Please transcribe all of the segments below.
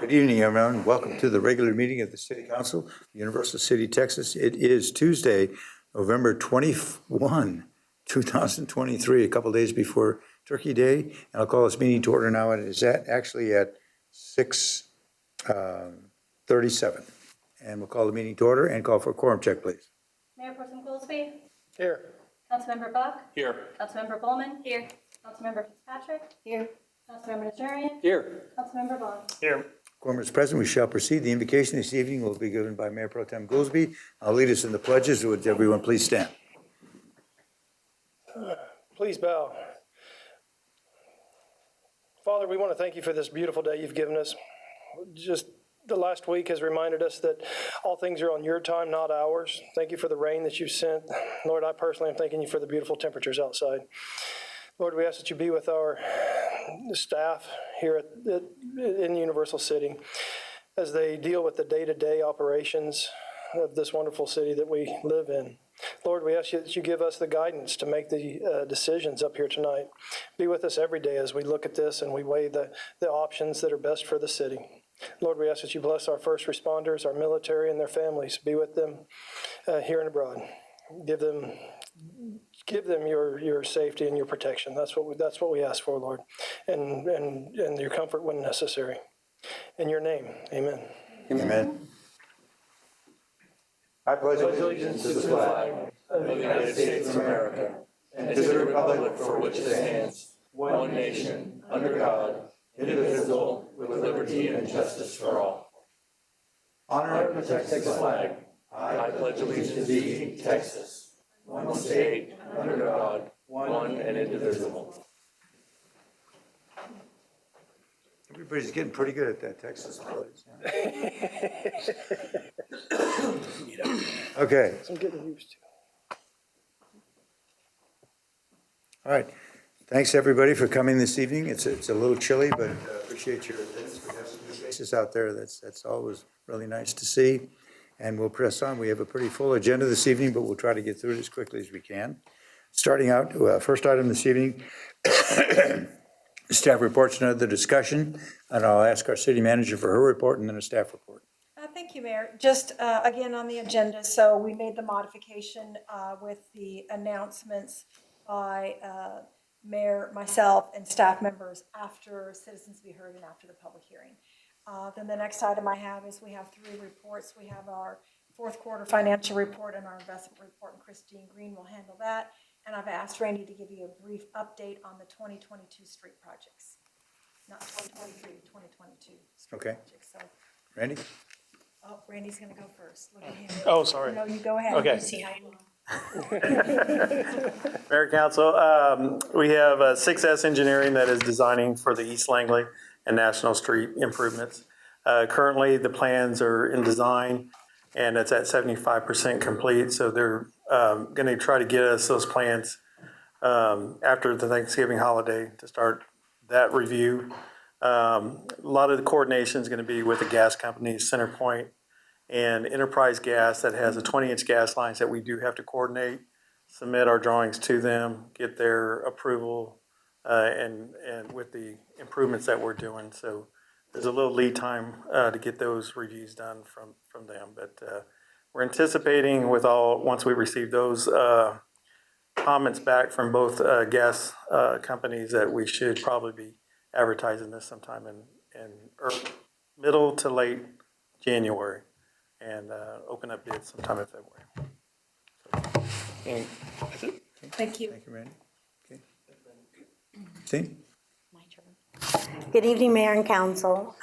Good evening, everyone. Welcome to the regular meeting of the City Council, Universal City, Texas. It is Tuesday, November 21, 2023, a couple days before Turkey Day. And I'll call this meeting to order now. It is actually at 6:37. And we'll call the meeting to order and call for a quorum check, please. Mayor Pro Tem Goolsby. Here. Councilmember Buck. Here. Councilmember Bowman. Here. Councilmember Fitzpatrick. Here. Councilmember Najarian. Here. Councilmember Vaughn. Here. Quorum is present. We shall proceed. The invocation this evening will be given by Mayor Pro Tem Goolsby. I'll lead us in the pledges. Would everyone please stand? Please bow. Father, we want to thank you for this beautiful day you've given us. Just the last week has reminded us that all things are on your time, not ours. Thank you for the rain that you sent. Lord, I personally am thanking you for the beautiful temperatures outside. Lord, we ask that you be with our staff here in Universal City as they deal with the day-to-day operations of this wonderful city that we live in. Lord, we ask you that you give us the guidance to make the decisions up here tonight. Be with us every day as we look at this and we weigh the options that are best for the city. Lord, we ask that you bless our first responders, our military, and their families. Be with them here and abroad. Give them your safety and your protection. That's what we ask for, Lord, and your comfort when necessary. In your name, amen. Amen. I pledge allegiance to the flag of the United States of America and to the republic for which it stands, one nation, under God, indivisible, with liberty and justice for all. Honor and protect the flag. I pledge allegiance to thee, Texas, one state, under God, one and indivisible. Everybody's getting pretty good at that Texas pledge. Okay. I'm getting used to. All right. Thanks, everybody, for coming this evening. It's a little chilly, but appreciate your attendance. We have some new faces out there. That's always really nice to see. And we'll press on. We have a pretty full agenda this evening, but we'll try to get through it as quickly as we can. Starting out, first item this evening, staff reports and other discussion. And I'll ask our city manager for her report and then a staff report. Thank you, Mayor. Just again on the agenda, so we made the modification with the announcements by Mayor, myself, and staff members after citizens be heard and after the public hearing. Then the next item I have is we have three reports. We have our fourth quarter financial report and our investment report, and Christine Green will handle that. And I've asked Randy to give you a brief update on the 2022 street projects. Not 2023, 2022 street projects. So, Randy? oh, Randy's going to go first. Look at him. Oh, sorry. No, you go ahead. Okay. See how you Mayor, Council, we have 6S Engineering that is designing for the East Langley and National Street improvements. Currently, the plans are in design, and it's at 75% complete, so they're going to try to get us those plans after the Thanksgiving holiday to start that review. A lot of the coordination is going to be with the gas companies, CenterPoint and Enterprise Gas, that has a 20-inch gas lines that we do have to coordinate, submit our drawings to them, get their approval, and with the improvements that we're doing. So there's a little lead time to get those reviews done from them. But we're anticipating once we receive those comments back from both gas companies, that we should probably be advertising this sometime in middle to late January and open up bids sometime in February. That's it. Thank you. Thank you, Randy. Okay. Steve? My turn. Good evening, Mayor and Council.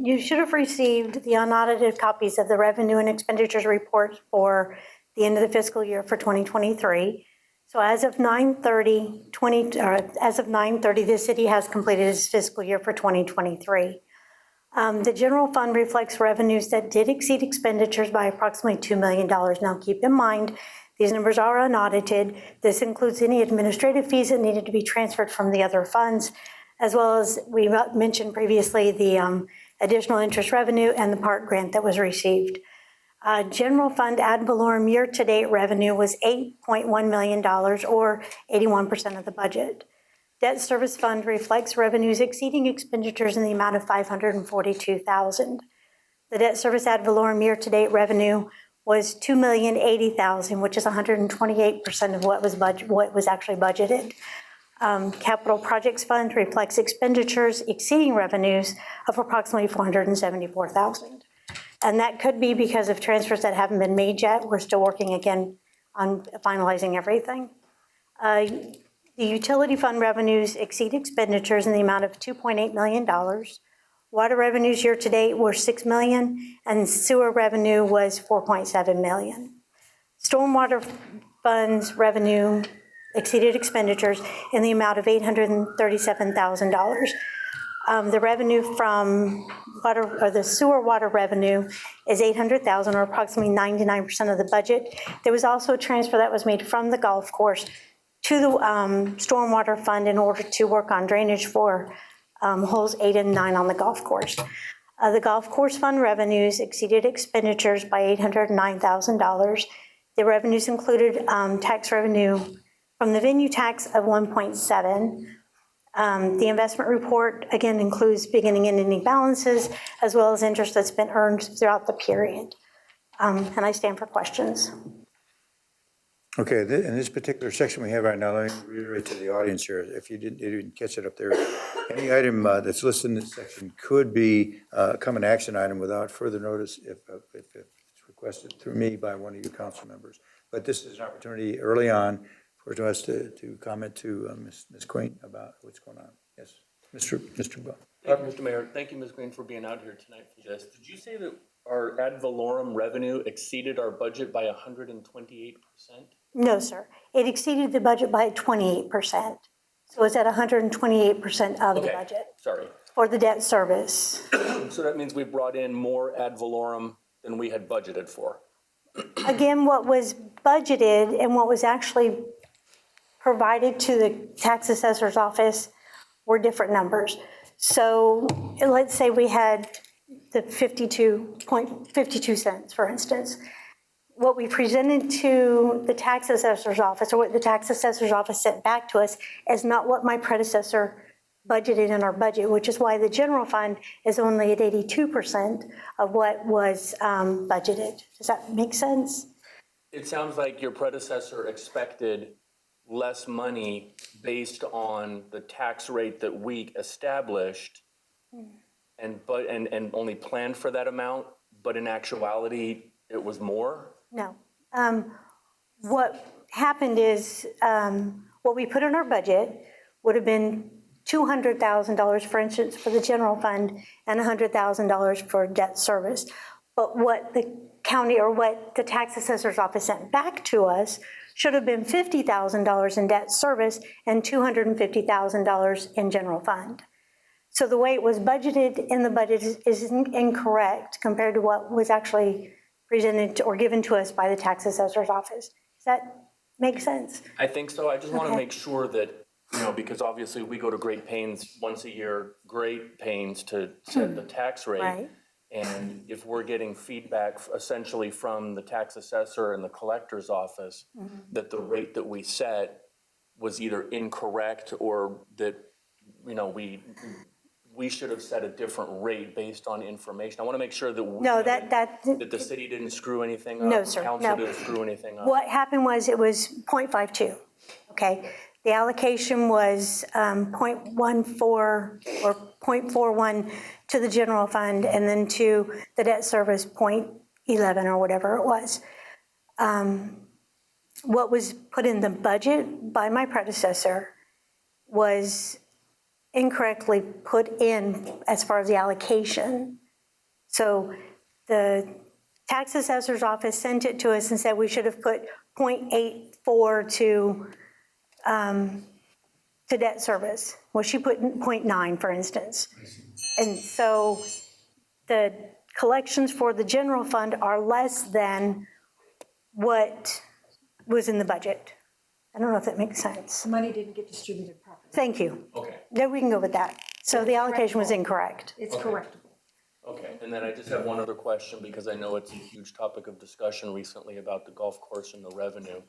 You should have received the unaudited copies of the revenue and expenditures report for the end of the fiscal year for 2023. So as of 9/30, the city has completed its fiscal year for 2023. The general fund reflects revenues that did exceed expenditures by approximately $2 million. Now, keep in mind, these numbers are unaudited. This includes any administrative fees that needed to be transferred from the other funds, as well as we mentioned previously the additional interest revenue and the park grant that was received. General fund ad valorem year-to-date revenue was $8.1 million, or 81% of the budget. Debt service fund reflects revenues exceeding expenditures in the amount of $542,000. The debt service ad valorem year-to-date revenue was $2,080,000, which is 128% of what was actually budgeted. Capital projects fund reflects expenditures exceeding revenues of approximately $474,000. And that could be because of transfers that haven't been made yet. We're still working again on finalizing everything. The utility fund revenues exceed expenditures in the amount of $2.8 million. Water revenues year-to-date were $6 million, and sewer revenue was $4.7 million. Stormwater funds revenue exceeded expenditures in the amount of $837,000. The revenue from water, or the sewer water revenue, is $800,000, or approximately 99% of the budget. There was also a transfer that was made from the golf course to the stormwater fund in order to work on drainage for holes 8 and 9 on the golf course. The golf course fund revenues exceeded expenditures by $809,000. The revenues included tax revenue from the venue tax of $1.7. The investment report, again, includes beginning and ending balances, as well as interest that's been earned throughout the period. And I stand for questions. Okay, in this particular section we have right now, let me reiterate to the audience here, if you didn't catch it up there, any item that's listed in this section could become an action item without further notice if it's requested through me by one of you council members. But this is an opportunity early on for us to comment to Ms. Queen about what's going on. Yes, Mr. Bell. Thank you, Mr. Mayor. Thank you, Ms. Green, for being out here tonight for this. Did you say that our ad valorem revenue exceeded our budget by 128%? No, sir. It exceeded the budget by 28%. So it's at 128% of the budget Sorry. for the debt service. So that means we brought in more ad valorem than we had budgeted for. Again, what was budgeted and what was actually provided to the tax assessor's office were different numbers. So let's say we had the 52 cents, for instance. What we presented to the tax assessor's office, or what the tax assessor's office sent back to us, is not what my predecessor budgeted in our budget, which is why the general fund is only at 82% of what was budgeted. Does that make sense? It sounds like your predecessor expected less money based on the tax rate that we established and only planned for that amount, but in actuality, it was more? No. What happened is what we put in our budget would have been $200,000, for instance, for the general fund and $100,000 for debt service. But what the county, or what the tax assessor's office sent back to us, should have been $50,000 in debt service and $250,000 in general fund. So the way it was budgeted in the budget is incorrect compared to what was actually presented or given to us by the tax assessor's office. Does that make sense? I think so. I just want to make sure that, because obviously we go to great pains once a year, great pains to set the tax rate. Right. And if we're getting feedback essentially from the tax assessor and the collector's office that the rate that we set was either incorrect or that, we should have set a different rate based on information. I want to make sure that that the city didn't screw anything up. No, sir. Council No. didn't screw anything up. What happened was it was 0.52, okay? The allocation was 0.14 or 0.41 to the general fund, and then to the debt service 0.11 or whatever it was. What was put in the budget by my predecessor was incorrectly put in as far as the allocation. So the tax assessor's office sent it to us and said we should have put 0.84 to debt service. Well, she put 0.9, for instance. And so the collections for the general fund are less than what was in the budget. I don't know if that makes sense. The money didn't get distributed properly. Thank you. Okay. Then we can go with that. So the allocation was incorrect. It's correctable. Okay, and then I just have one other question, because I know it's a huge topic of discussion recently about the golf course and the revenue.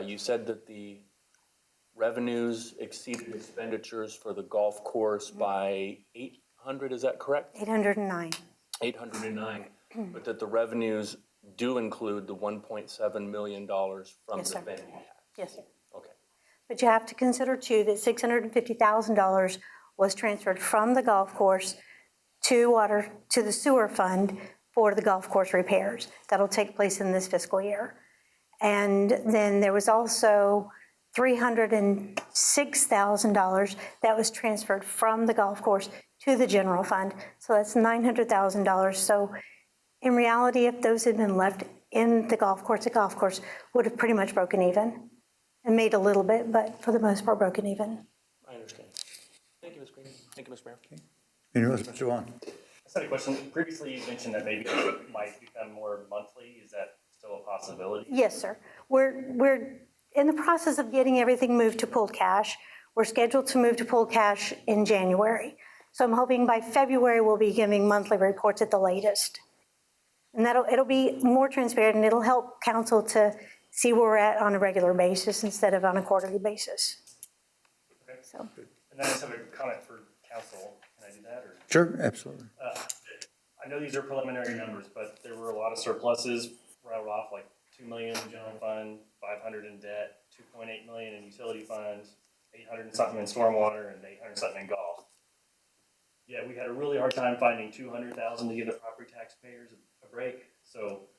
You said that the revenues exceeded expenditures for the golf course by 800, is that correct? 809. 809, but that the revenues do include the $1.7 million from Yes, the sir. venue tax? Yes, sir. Okay. But you have to consider too that $650,000 was transferred from the golf course to the sewer fund for the golf course repairs. That'll take place in this fiscal year. And then there was also $306,000 that was transferred from the golf course to the general fund. So that's $900,000. So in reality, if those had been left in the golf course would have pretty much broken even and made a little bit, but for the most part, broken even. I understand. Thank you, Ms. Green. Thank you, Mr. Mayor. Anyone else, Mr. Vaughn? I just had a question. Previously, you mentioned that maybe it might become more monthly. Is that still a possibility? Yes, sir. We're in the process of getting everything moved to pooled cash. We're scheduled to move to pooled cash in January. So I'm hoping by February we'll be giving monthly reports at the latest. And it'll be more transparent and it'll help council to see where we're at on a regular basis instead of on a quarterly basis. Okay. So. And then I just have a comment for council. Can I do that? Or? Sure, absolutely. I know these are preliminary numbers, but there were a lot of surpluses rattled off, like 2 million in general fund, 500 in debt, 2.8 million in utility funds, 800 and something in stormwater, and 800 something in golf. Yeah, we had a really hard time finding 200,000 to give the property taxpayers a break. So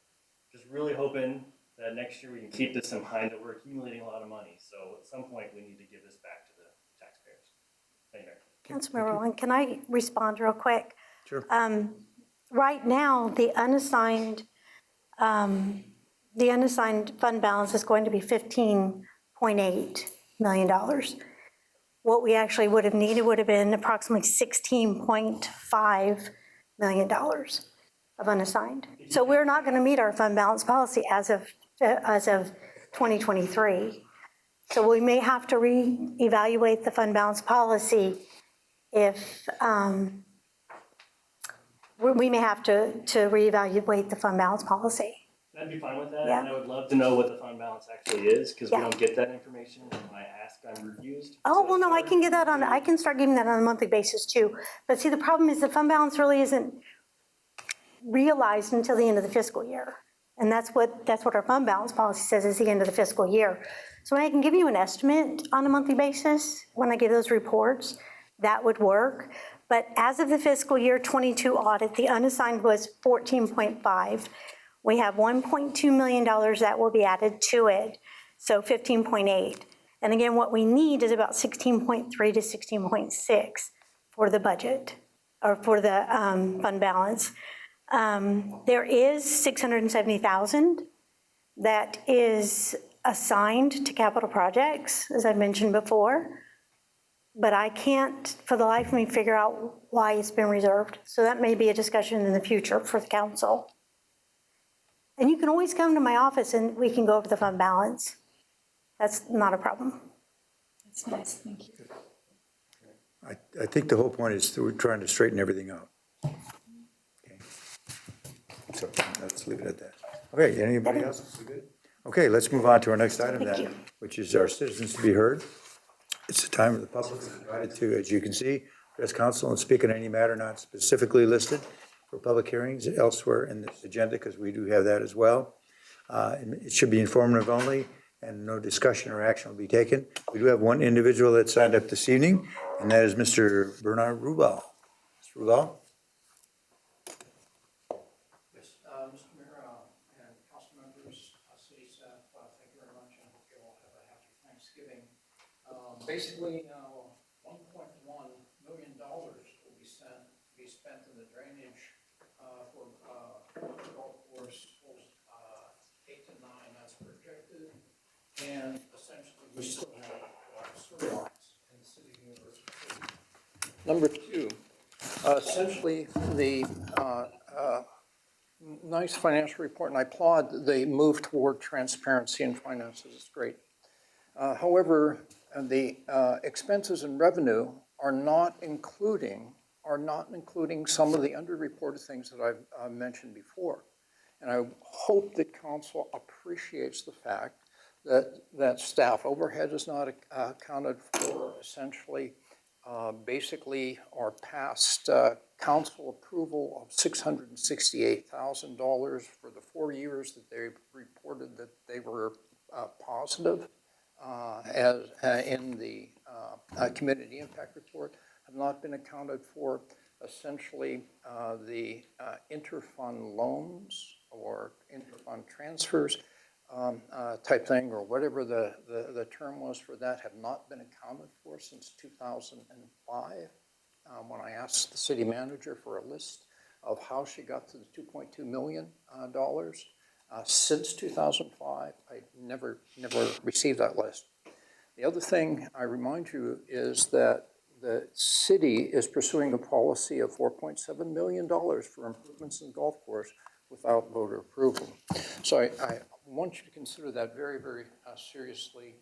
just really hoping that next year we can keep this in mind that we're accumulating a lot of money. So at some point we need to give this back to the taxpayers. Thank you, Mayor. Councilmember Rowan, can I respond real quick? Sure. Right now, the unassigned fund balance is going to be $15.8 million. What we actually would have needed would have been approximately $16.5 million of unassigned. So we're not going to meet our fund balance policy as of 2023. So we may have to reevaluate the fund balance policy if we may have to reevaluate the fund balance policy. I'd be fine with that, Yeah. and I would love to know what the fund balance actually is, because we Yeah. don't get that information. When I ask, I'm refused. Oh, So well, no, I it's can get that I can start giving that on a monthly basis too. But see, the problem is the fund balance really isn't realized until the end of the fiscal year. And that's what our fund balance policy says is the end of the fiscal year. So when I can give you an estimate on a monthly basis, when I give those reports, that would work. But as of the fiscal year 22 audit, the unassigned was 14.5. We have $1.2 million that will be added to it, so 15.8. And again, what we need is about 16.3 to 16.6 for the budget, or for the fund balance. There is $670,000 that is assigned to capital projects, as I mentioned before. But I can't, for the life of me, figure out why it's been reserved. So that may be a discussion in the future for the council. And you can always come to my office and we can go over the fund balance. That's not a problem. That's nice, thank you. I think the whole point is that we're trying to straighten everything out. Okay. So let's leave it at that. Okay, anybody else? We good? Okay, let's move on to our next item Thank then, you. which is our citizens to be heard. It's the time of the public is invited to, as you can see, address council and speak on any matter not specifically listed for public hearings elsewhere in this agenda, because we do have that as well. And it should be informative only, and no discussion or action will be taken. We do have one individual that signed up this evening, and that is Mr. Bernard Rubal. Mr. Rubal? Yes, Mr. Mayor and council members, city staff, thank you very much. I hope you all have a happy Thanksgiving. Basically, $1.1 million will be spent in the drainage for golf course holes 8 to 9 as projected, and essentially we still have sewer lines in the city of University City. Number two, essentially the nice financial report, and I applaud the move toward transparency in finances. It's great. However, the expenses and revenue are not including some of the underreported things that I've mentioned before. And I hope that council appreciates the fact that staff overhead is not accounted for, essentially. Basically, our past council approval of $668,000 for the 4 years that they reported that they were positive as in the community impact report have not been accounted for. Essentially, the interfund loans or interfund transfers type thing, or whatever the term was for that, have not been accounted for since 2005. When I asked the city manager for a list of how she got to the $2.2 million since 2005, I never received that list. The other thing I remind you is that the city is pursuing a policy of $4.7 million for improvements in the golf course without voter approval. So I want you to consider that very, very seriously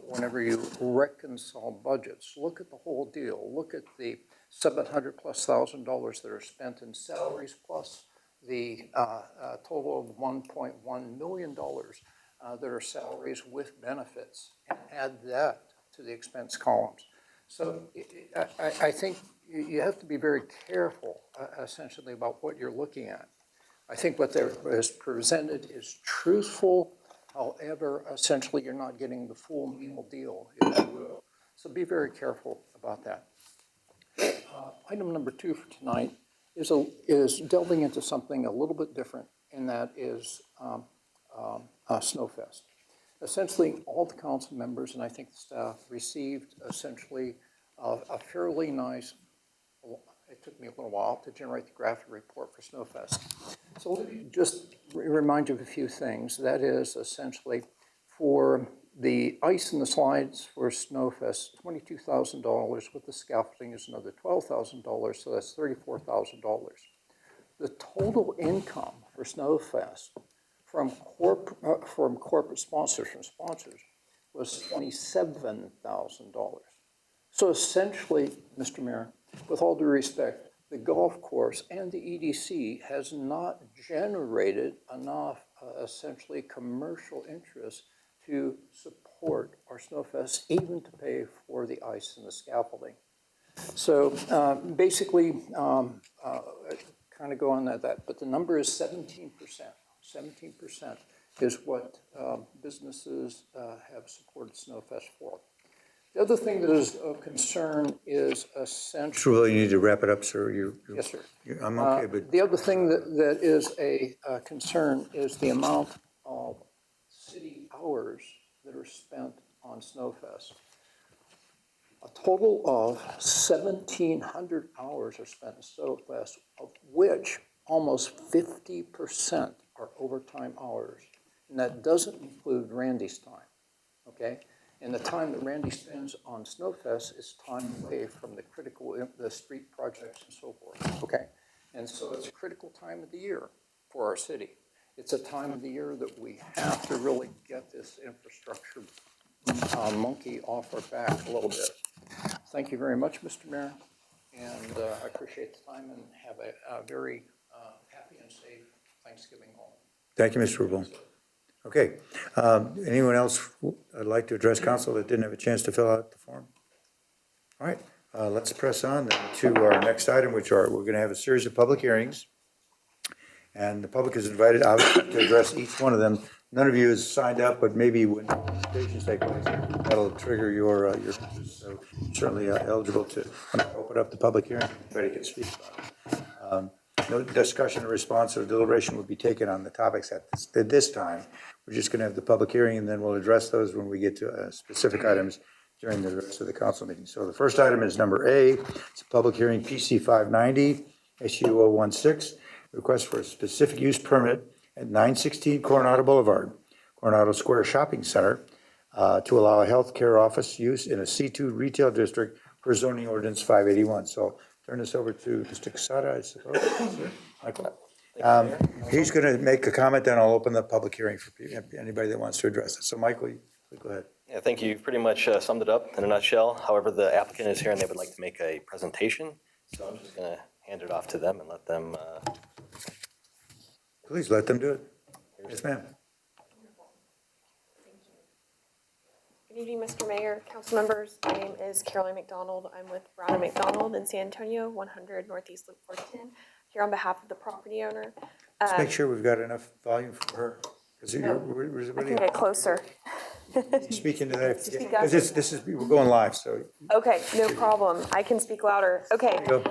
whenever you reconcile budgets. Look at the whole deal. Look at the $700,000+ that are spent in salaries, plus the total of $1.1 million that are salaries with benefits, and add that to the expense columns. So I think you have to be very careful, essentially, about what you're looking at. I think what is presented is truthful. However, essentially, you're not getting the full meal deal, if you will. So be very careful about that. Item number 2 for tonight is delving into something a little bit different, and that is Snowfest. Essentially, all the council members, and I think the staff, received essentially a fairly nice, it took me a little while to generate the graphic report for Snowfest. So let me just remind you of a few things. That is essentially for the ice and the slides for Snowfest, $22,000. With the scaffolding is another $12,000, so that's $34,000. The total income for Snowfest from corporate sponsors, was $27,000. So essentially, Mr. Mayor, with all due respect, the golf course and the EDC has not generated enough essentially commercial interest to support our Snowfest, even to pay for the ice and the scaffolding. So basically, kind of go on that, but the number is 17%. 17% is what businesses have supported Snowfest for. The other thing that is of concern is essentially... Truly, you need to wrap it up, sir. Yes, sir. I'm okay, but... The other thing that is a concern is the amount of city hours that are spent on Snowfest. A total of 1,700 hours are spent in Snowfest, of which almost 50% are overtime hours. And that doesn't include Randy's time, okay? And the time that Randy spends on Snowfest is time away from the street projects and so forth, okay? And so it's a critical time of the year for our city. It's a time of the year that we have to really get this infrastructure monkey off our back a little bit. Thank you very much, Mr. Mayor, and I appreciate the time, and have a very happy and safe Thanksgiving home. Thank you, Mr. Rubel. Okay. Anyone else would like to address council that didn't have a chance to fill out the form? All right. Let's press on then to our next item, which we're going to have a series of public hearings. And the public is invited, obviously, to address each one of them. None of you has signed up, but maybe when presentations take place, that'll trigger your interest. So certainly eligible to open up the public hearing. Everybody can speak about it. No discussion or response or deliberation will be taken on the topics at this time. We're just going to have the public hearing, and then we'll address those when we get to specific items during the rest of the council meeting. So the first item is number A. It's a public hearing, PC 590, SU 016, request for a specific use permit at 916 Coronado Boulevard, Coronado Square Shopping Center, to allow a healthcare office use in a C2 retail district per zoning ordinance 581. So turn this over to Mr. Casada, I suppose. Michael. He's going to make a comment, then I'll open the public hearing for anybody that wants to address it. So Michael, go ahead. Yeah, thank you. You've pretty much summed it up in a nutshell. However, the applicant is here and they would like to make a presentation. So I'm just going to hand it off to them and let them. Please let them do it. Yes, ma'am. Good evening, Mr. Mayor, council members. My name is Caroline McDonald. I'm with Brown and McDonald in San Antonio, 100 Northeast Loop 410, here on behalf of the property owner. Let's make sure we've got enough volume for her. I can get closer. Speak into that, Speak because we're going live, so. Okay, no problem. I can speak louder. Okay. Go.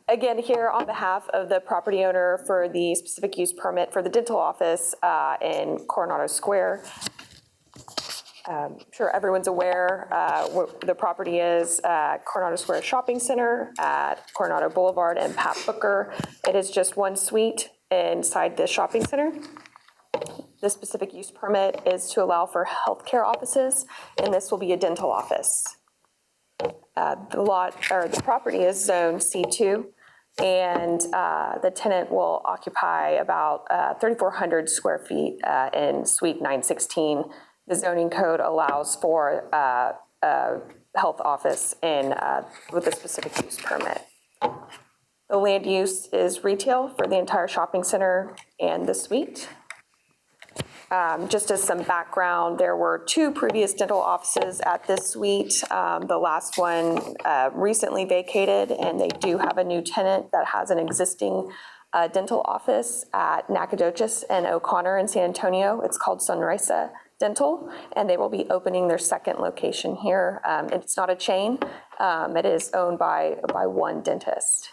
Again, here on behalf of the property owner for the specific use permit for the dental office in Coronado Square. I'm sure everyone's aware what the property is, Coronado Square Shopping Center at Coronado Boulevard and Pat Booker. It is just one suite inside the shopping center. The specific use permit is to allow for healthcare offices, and this will be a dental office. The property is zone C2, and the tenant will occupy about 3,400 square feet in suite 916. The zoning code allows for a health office with a specific use permit. The land use is retail for the entire shopping center and the suite. Just as some background, there were 2 previous dental offices at this suite. The last one recently vacated, and they do have a new tenant that has an existing dental office at Nacogdoches and O'Connor in San Antonio. It's called Sunrisa Dental, and they will be opening their second location here. It's not a chain. It is owned by one dentist.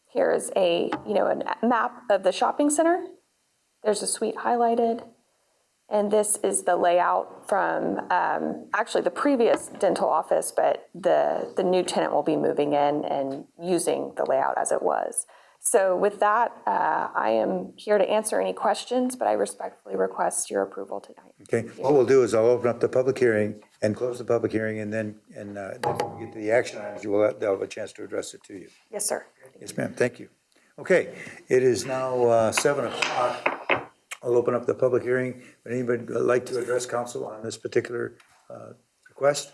Here is a map of the shopping center. There's a suite highlighted, and this is the layout from actually the previous dental office, but the new tenant will be moving in and using the layout as it was. So with that, I am here to answer any questions, but I respectfully request your approval tonight. Okay, what we'll do is I'll open up the public hearing and close the public hearing, and then when we get to the action items, they'll have a chance to address it to you. Yes, sir. Yes, ma'am, thank you. Okay, it is now 7 o'clock. I'll open up the public hearing. Would anybody like to address council on this particular request?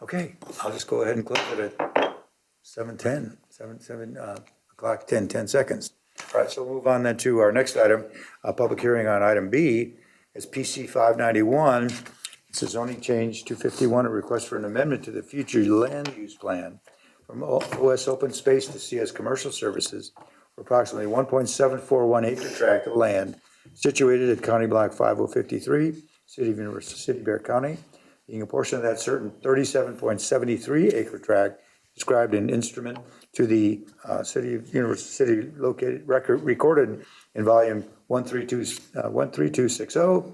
Okay, I'll just go ahead and close it at 7:10, 7 o'clock, 10 seconds. All right, so we'll move on then to our next item, public hearing on item B. It's PC 591. It's a zoning change 251, a request for an amendment to the future land use plan from OS Open Space to CS Commercial Services for approximately 1.741 acre tract of land situated at County Block 5053, City of University City, Bear County, being a portion of that certain 37.73 acre tract described in instrument to the City of University City located recorded in volume 13260,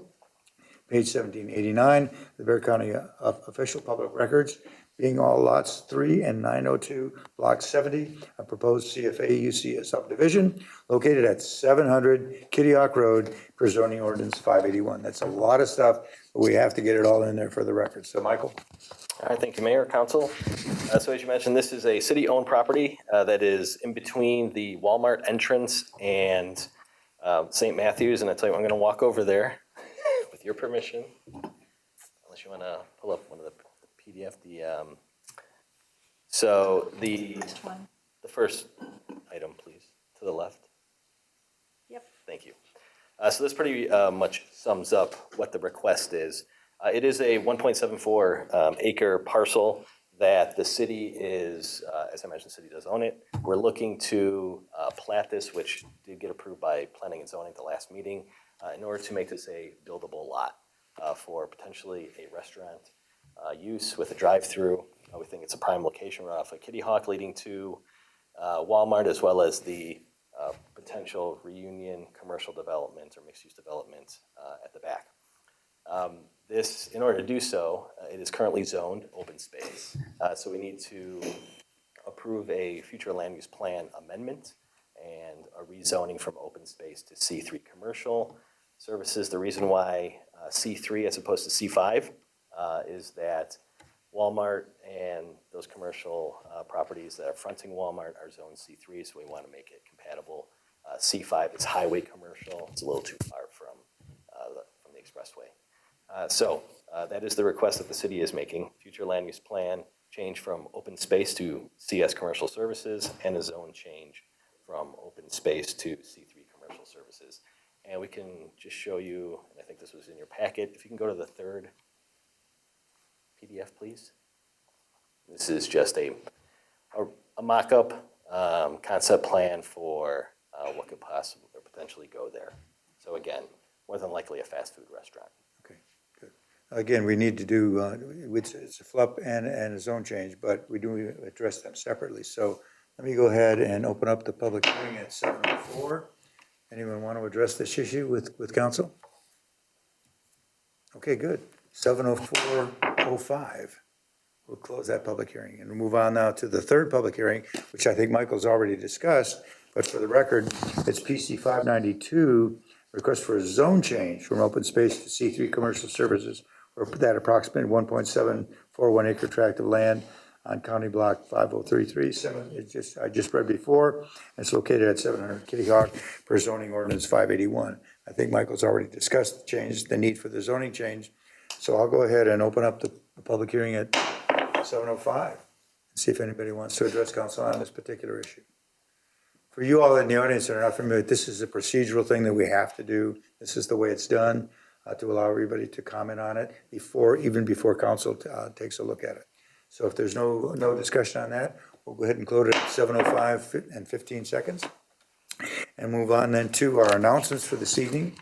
page 1789, the Bear County official public records, being all lots 3 and 902, block 70, a proposed CFA UC subdivision located at 700 Kitty Hawk Road per zoning ordinance 581. That's a lot of stuff, but we have to get it all in there for the record. So, Michael? All right, thank you, Mayor, Council. So as you mentioned, this is a city-owned property that is in between the Walmart entrance and St. Matthews, and I tell you what, I'm going to walk over there with your permission, unless you want to pull up one of the PDF. So the first item, please, to the left. Yep. Thank you. So this pretty much sums up what the request is. It is a 1.74 acre parcel that the city is, as I mentioned, the city does own it. We're looking to plat this, which did get approved by planning and zoning at the last meeting, in order to make this a buildable lot for potentially a restaurant use with a drive-through. We think it's a prime location right off of Kitty Hawk leading to Walmart, as well as the potential reunion commercial development or mixed-use development at the back. This, in order to do so, it is currently zoned open space. So we need to approve a future land use plan amendment and a rezoning from open space to C3 commercial services. The reason why C3 as opposed to C5 is that Walmart and those commercial properties that are fronting Walmart are zoned C3, so we want to make it compatible. C5 is highway commercial. It's a little too far from the expressway. So that is the request that the city is making. Future land use plan change from open space to CS commercial services, and a zone change from open space to C3 commercial services. And we can just show you, and I think this was in your packet, if you can go to the third PDF, please. This is just a mock-up concept plan for what could possibly or potentially go there. So again, more than likely a fast food restaurant. Okay, good. Again, we need to do, it's a FLUP and a zone change, but we do address them separately. So let me go ahead and open up the public hearing at 7:04. Anyone want to address this issue with council? Okay, good. 7:04:05. We'll close that public hearing and move on now to the third public hearing, which I think Michael's already discussed, but for the record, it's PC 592, request for a zone change from open space to C3 commercial services for that approximate 1.741 acre tract of land on County Block 5033. I just read before. It's located at 700 Kitty Hawk per zoning ordinance 581. I think Michael's already discussed the change, the need for the zoning change. So I'll go ahead and open up the public hearing at 7:05 and see if anybody wants to address council on this particular issue. For you all in the audience that are not familiar, this is a procedural thing that we have to do. This is the way it's done to allow everybody to comment on it even before council takes a look at it. So if there's no discussion on that, we'll go ahead and close it at 7:05 and 15 seconds. And move on then to our announcements for this evening.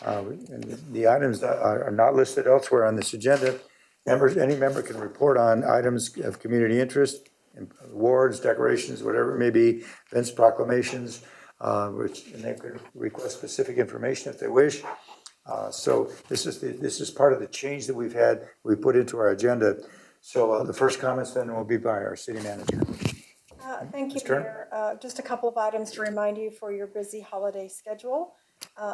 And the items that are not listed elsewhere on this agenda, any member can report on items of community interest, awards, decorations, whatever it may be, events, proclamations, and they could request specific information if they wish. So this is part of the change that we put into our agenda. So the first comments then will be by our city manager. Thank you, Ms. Turner? Mayor. Just a couple of items to remind you for your busy holiday schedule.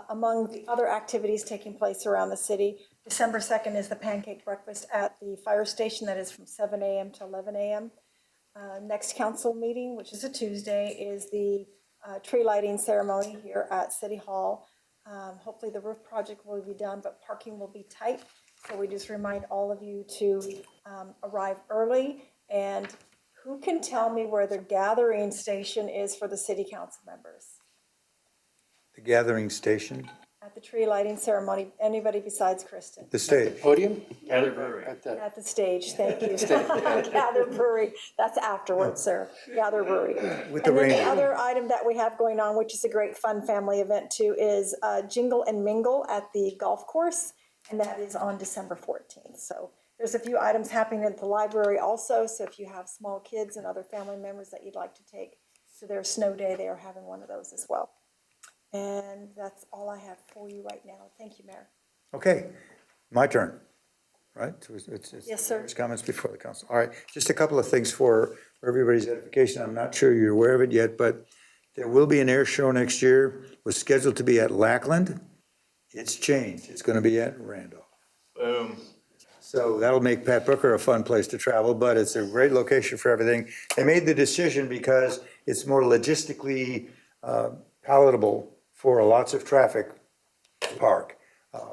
Among the other activities taking place around the city, December 2nd is the pancake breakfast at the fire station. That is from 7 a.m. to 11 a.m. Next council meeting, which is a Tuesday, is the tree lighting ceremony here at City Hall. Hopefully the roof project will be done, but parking will be tight. So we just remind all of you to arrive early. And who can tell me where the gathering station is for the city council members? The gathering station, At the tree lighting ceremony, anybody besides Kristen? the stage. Podium? Gather Brewery. At the stage, thank you. Gather Brewery, that's afterwards, sir. Gather Brewery. With the And then the rain. other item that we have going on, which is a great fun family event too, is Jingle and Mingle at the golf course, and that is on December 14th. So there's a few items happening at the library also, so if you have small kids and other family members that you'd like to take to their snow day, they are having one of those as well. And that's all I have for you right now. Thank you, Mayor. Okay, my turn, right? Yes, sir. There's comments before the council. All right, just a couple of things for everybody's edification. I'm not sure you're aware of it yet, but there will be an air show next year. It was scheduled to be at Lackland. It's changed. It's going to be at Randolph. Boom. So that'll make Pat Booker a fun place to travel, but it's a great location for everything. They made the decision because it's more logistically palatable for lots of traffic to park.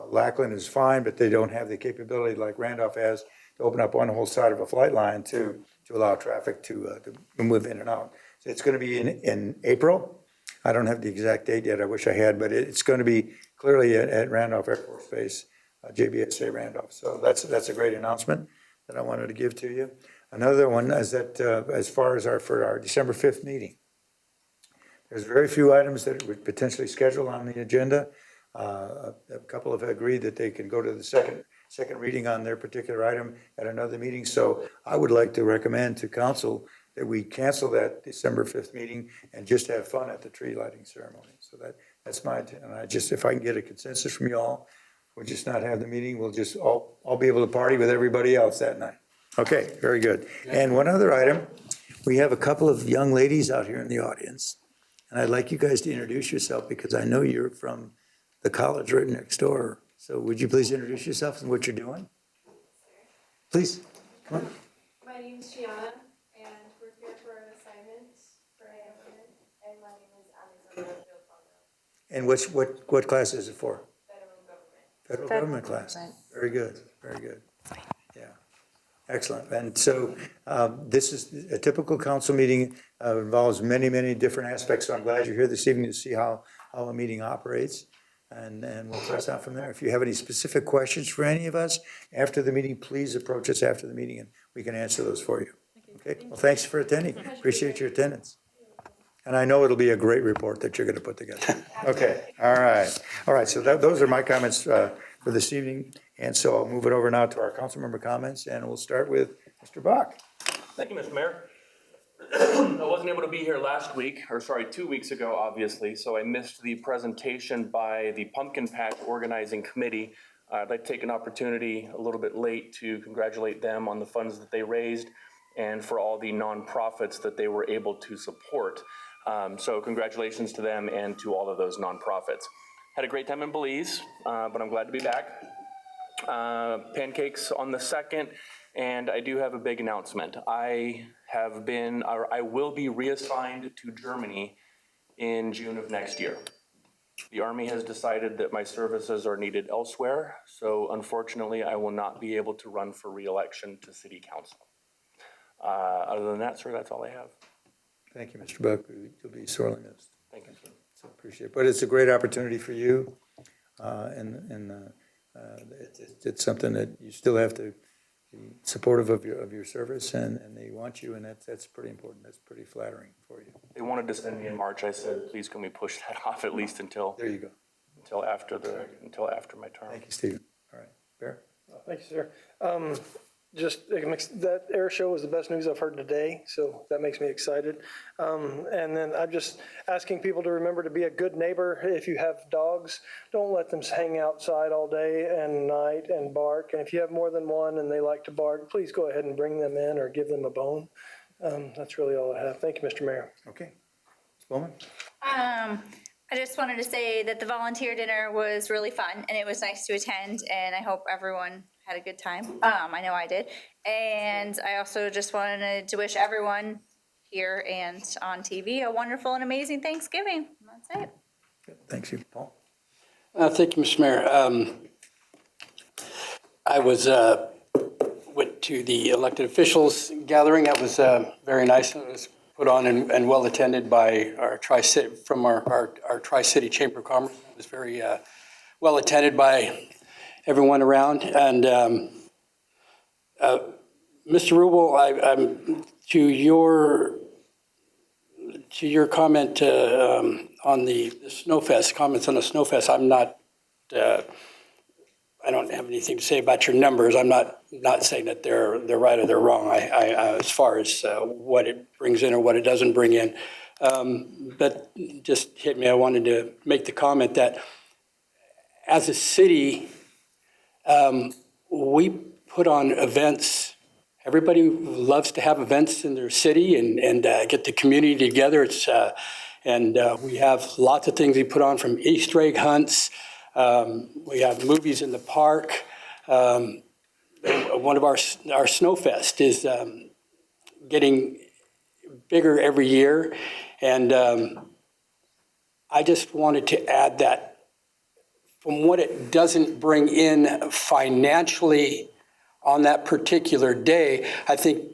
Lackland is fine, but they don't have the capability like Randolph has to open up one whole side of a flight line to allow traffic to move in and out. So it's going to be in April. I don't have the exact date yet. I wish I had, but it's going to be clearly at Randolph Air Force Base, JBSA Randolph. So that's a great announcement that I wanted to give to you. Another one is that as far as for our December 5th meeting, there's very few items that would potentially schedule on the agenda. A couple have agreed that they can go to the second reading on their particular item at another meeting. So I would like to recommend to council that we cancel that December 5th meeting and just have fun at the tree lighting ceremony. So that's my, and if I can get a consensus from you all, we'll just not have the meeting. We'll just all be able to party with everybody else that night. Okay, very good. And one other item, we have a couple of young ladies out here in the audience. And I'd like you guys to introduce yourself because I know you're from the college right next door. So would you please introduce yourself and what you're doing? Please, come on. My name is Gianna, and we're here for an assignment for government, and my name is Alexandra Gilfondo. And what class is it for? Federal government. Federal government class. Very good, very good. Yeah, excellent. And so this is a typical council meeting, involves many, many different aspects. So I'm glad you're here this evening to see how a meeting operates. and we'll press on from there. If you have any specific questions for any of us after the meeting, please approach us after the meeting and we can answer those for you. Okay, well, thanks for attending. Appreciate your attendance. And I know it'll be a great report that you're going to put together. Okay, all right. So those are my comments for this evening. And so I'll move it over now to our council member comments, and we'll start with Mr. Bach. Thank you, Mr. Mayor. I wasn't able to be here last week, or sorry, 2 weeks ago, obviously, so I missed the presentation by the Pumpkin Patch Organizing Committee. I'd like to take an opportunity a little bit late to congratulate them on the funds that they raised and for all the nonprofits that they were able to support. So congratulations to them and to all of those nonprofits. Had a great time in Belize, but I'm glad to be back. Pancakes on the 2nd, and I do have a big announcement. I will be reassigned to Germany in June of next year. The Army has decided that my services are needed elsewhere, so unfortunately I will not be able to run for re-election to City Council. Other than that, sir, that's all I have. Thank you, Mr. Buck. You'll be sorely missed. Thank you, sir. So appreciate it. But it's a great opportunity for you, it's something that you still have to be supportive of your service, and they want you, and that's pretty important. That's pretty flattering for you. They wanted to send me in March. I said, please, can we push that off at least until there you go, until after my term. Thank you, Stephen. All right, Bear. Thank you, sir. That air show was the best news I've heard today, so that makes me excited. And then I'm just asking people to remember to be a good neighbor. If you have dogs, don't let them hang outside all day and night and bark. And if you have more than one and they like to bark, please go ahead and bring them in or give them a bone. That's really all I have. Thank you, Mr. Mayor. Okay. Ms. Bowman? I just wanted to say that the volunteer dinner was really fun and it was nice to attend, and I hope everyone had a good time. I know I did. And I also just wanted to wish everyone here and on TV a wonderful and amazing Thanksgiving. That's it. Good. Thanks, you, Paul. Thank you, Mr. Mayor. I went to the elected officials gathering. That was very nice. It was put on and well attended by our Tri-City, from our Tri-City Chamber of Commerce. It was very well attended by everyone around. And Mr. Rubel, I'm to your comment on the Snowfest, comments on the Snowfest, I'm not, I don't have anything to say about your numbers. I'm not saying that they're right or they're wrong. I as far as what it brings in or what it doesn't bring in. But just hit me. I wanted to make the comment that as a city, we put on events. Everybody loves to have events in their city and get the community together. And we have lots of things we put on, from Easter egg hunts. We have movies in the park. One of our Snowfest is getting bigger every year. And I just wanted to add that from what it doesn't bring in financially on that particular day, I think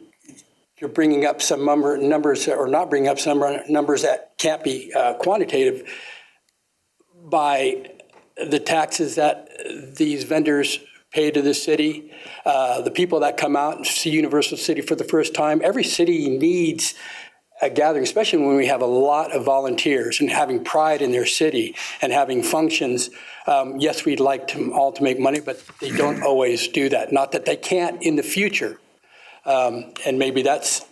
you're bringing up some numbers, or not bringing up some numbers that can't be quantitative, by the taxes that these vendors pay to the city, the people that come out and see Universal City for the first time. Every city needs a gathering, especially when we have a lot of volunteers and having pride in their city and having functions. Yes, we'd like them all to make money, but they don't always do that. Not that they can't in the future. And maybe that's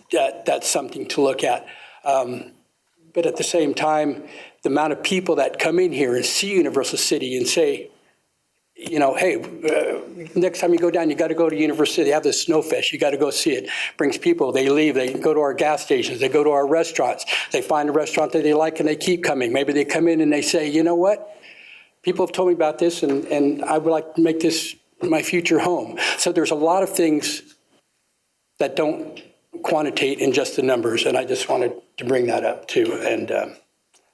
something to look at. But at the same time, the amount of people that come in here and see Universal City and say, you know, hey, next time you go down, you got to go to Universal City. They have this Snowfest. You got to go see it. Brings people. They leave. They go to our gas stations. They go to our restaurants. They find a restaurant that they like and they keep coming. Maybe they come in and they say, you know what? People have told me about this and I would like to make this my future home. So there's a lot of things that don't quantitate in just the numbers. And I just wanted to bring that up too. And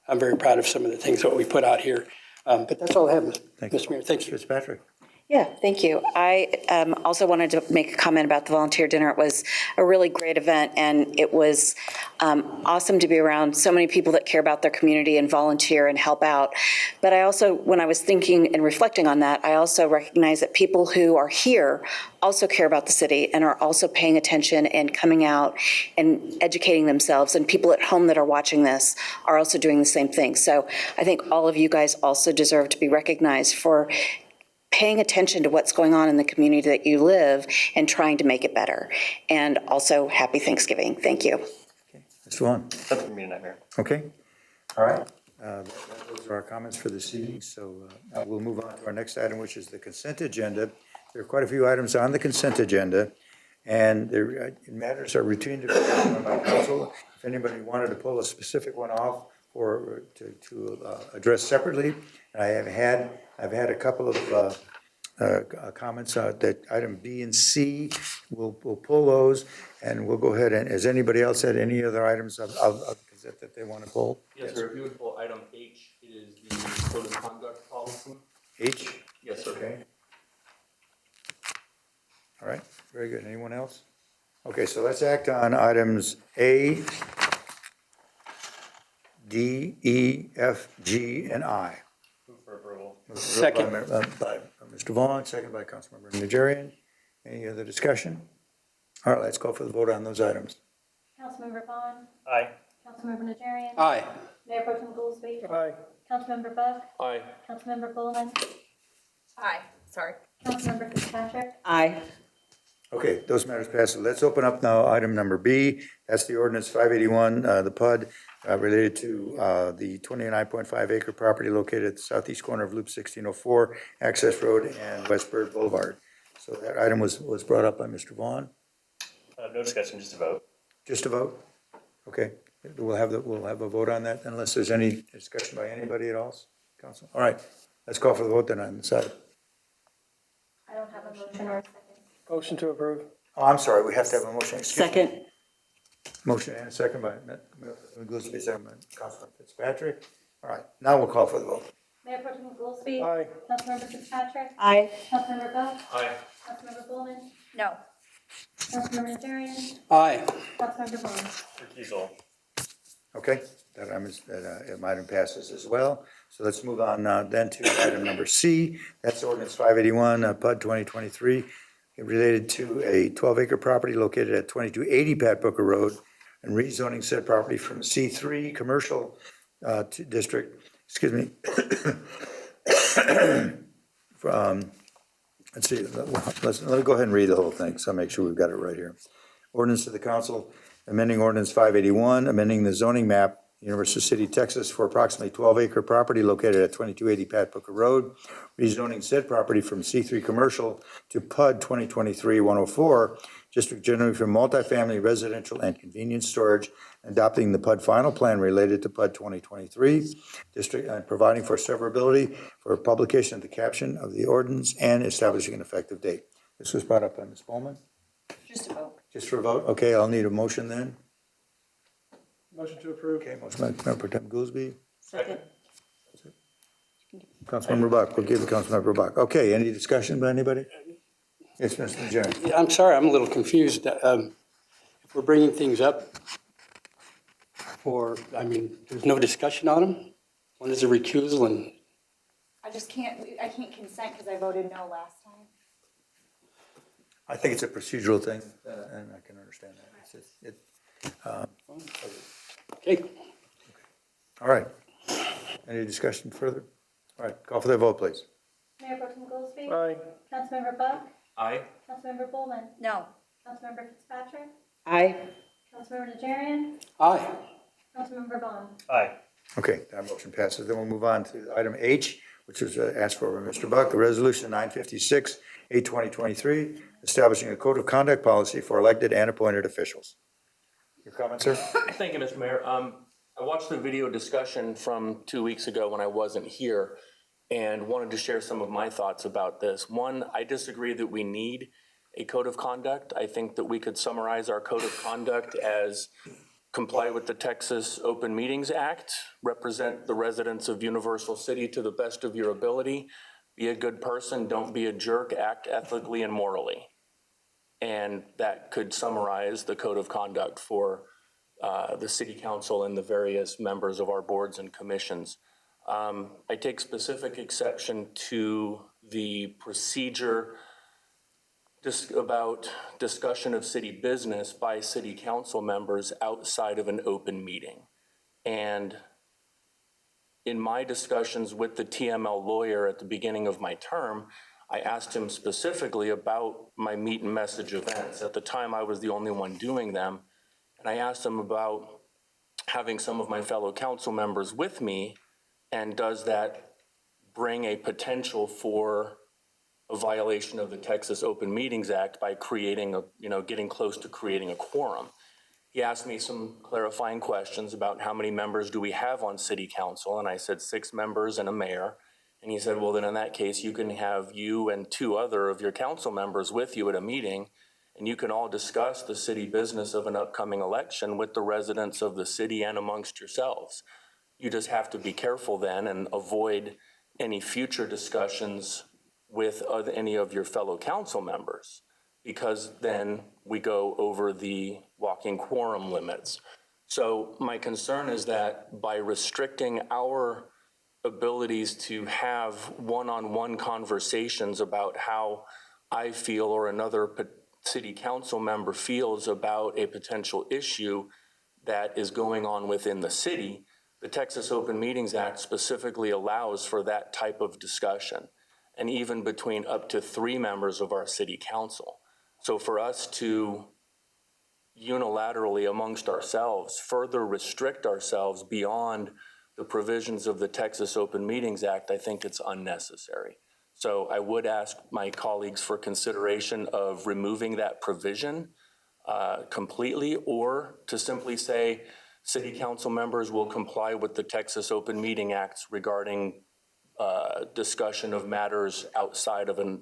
I'm very proud of some of the things that we put out here. But that's all I have, Mr. Mayor. Thank you. Fitzpatrick. Yeah, thank you. I also wanted to make a comment about the volunteer dinner. It was a really great event, and it was awesome to be around so many people that care about their community and volunteer and help out. But I also, when I was thinking and reflecting on that, I also recognize that people who are here also care about the city and are also paying attention and coming out and educating themselves. And people at home that are watching this are also doing the same thing. So I think all of you guys also deserve to be recognized for paying attention to what's going on in the community that you live and trying to make it better. And also, happy Thanksgiving. Thank you. Mr. Vaughn? That's for me tonight, Mayor. Okay. All right. Those are our comments for this evening. So we'll move on to our next item, which is the consent agenda. There are quite a few items on the consent agenda, and matters are routine to by council. If anybody wanted to pull a specific one off or to address separately, I've had a couple of comments that item B and C, we'll pull those, and we'll go ahead and, has anybody else had any other items of that they want to pull? Yes, sir. If you would pull item H, it is the code of conduct policy. H? Yes, sir. Okay. All right, very good. Anyone else? Okay, so let's act on items A, D, E, F, G, and I. Move for approval. Second. By Mr. Vaughn, second by Councilmember Najarian. Any other discussion? All right, let's call for the vote on those items. Councilmember Vaughn. Aye. Councilmember Najarian. Aye. Mayor Pro Tem Goolsby. Aye. Councilmember Buck. Aye. Councilmember Bowman. Aye, sorry. Councilmember Fitzpatrick. Aye. Okay, those matters pass. Let's open up now item number B. That's the ordinance 581, the PUD, related to the 29.5 acre property located at the southeast corner of Loop 1604, Access Road and Westburg Boulevard. So that item was brought up by Mr. Vaughn. No discussion, just a vote. Just a vote? Okay, we'll have a vote on that unless there's any discussion by anybody at all, council. All right, let's call for the vote then on the side. I don't have a motion or a second. Motion to approve. Oh, I'm sorry, we have to have a motion. Excuse me. Second. Motion and a second by Goolsby, second by Councilman Fitzpatrick. All right, now we'll call for the vote. Mayor Pro Tem Goolsby. Aye. Councilmember Fitzpatrick. Aye. Councilmember Buck. Aye. Councilmember Bowman. No. Councilmember Najarian. Aye. Councilmember Vaughn. Recusal. Okay, that item passes as well. So let's move on then to item number C. That's ordinance 581, PUD 2023, related to a 12-acre property located at 2280 Pat Booker Road and rezoning said property from C3 commercial district, excuse me, from, let's see, let me go ahead and read the whole thing, so I'll make sure we've got it right here. Ordinance to the council, amending ordinance 581, amending the zoning map, University City, Texas, for approximately 12-acre property located at 2280 Pat Booker Road, rezoning said property from C3 commercial to PUD 2023-104, district generally for multifamily residential and convenience storage, adopting the PUD final plan related to PUD 2023, district, and providing for severability for publication of the caption of the ordinance and establishing an effective date. This was brought up by Ms. Bowman. Just a vote. Just for a vote? Okay, I'll need a motion then. Motion to approve. Okay, motion by Member Pro Tem Goolsby. Second. Councilmember Buck, we'll give the Councilmember Buck. Okay, any discussion by anybody? Yes, Mr. Najarian. I'm sorry, I'm a little confused. If we're bringing things up there's no discussion on them? One is a recusal and, I can't consent because I voted no last time. I think it's a procedural thing, and I can understand that. okay. All right. Any discussion further? All right, call for the vote, please. Mayor Pro Tem Goolsby. Aye. Councilmember Buck. Aye. Councilmember Bowman. No. Councilmember Fitzpatrick. Aye. Councilmember Najarian. Aye. Councilmember Vaughn. Aye. Okay, that motion passes. Then we'll move on to item H, which was asked for by Mr. Buck, the resolution 956, 8/2023, establishing a code of conduct policy for elected and appointed officials. Your comment, sir? Thank you, Mr. Mayor. I watched the video discussion from 2 weeks ago when I wasn't here and wanted to share some of my thoughts about this. One, I disagree that we need a code of conduct. I think that we could summarize our code of conduct as comply with the Texas Open Meetings Act, represent the residents of Universal City to the best of your ability, Be a good person, don't be a jerk, act ethically and morally. And that could summarize the code of conduct for the city council and the various members of our boards and commissions. I take specific exception to the procedure about discussion of city business by city council members outside of an open meeting. And in my discussions with the TML lawyer at the beginning of my term, I asked him specifically about my meet and message events. At the time, I was the only one doing them. And I asked him about having some of my fellow council members with me, and does that bring a potential for a violation of the Texas Open Meetings Act by creating getting close to creating a quorum. He asked me some clarifying questions about how many members do we have on city council, and I said 6 members and a mayor. And he said, well, then in that case, you can have you and 2 other of your council members with you at a meeting, and you can all discuss the city business of an upcoming election with the residents of the city and amongst yourselves. You just have to be careful then and avoid any future discussions with any of your fellow council members, because then we go over the walking quorum limits. So my concern is that by restricting our abilities to have one-on-one conversations about how I feel or another city council member feels about a potential issue that is going on within the city, the Texas Open Meetings Act specifically allows for that type of discussion, and even between up to 3 members of our city council. So for us to unilaterally amongst ourselves further restrict ourselves beyond the provisions of the Texas Open Meetings Act, I think it's unnecessary. So I would ask my colleagues for consideration of removing that provision completely, or to simply say city council members will comply with the Texas Open Meeting Acts regarding discussion of matters outside of an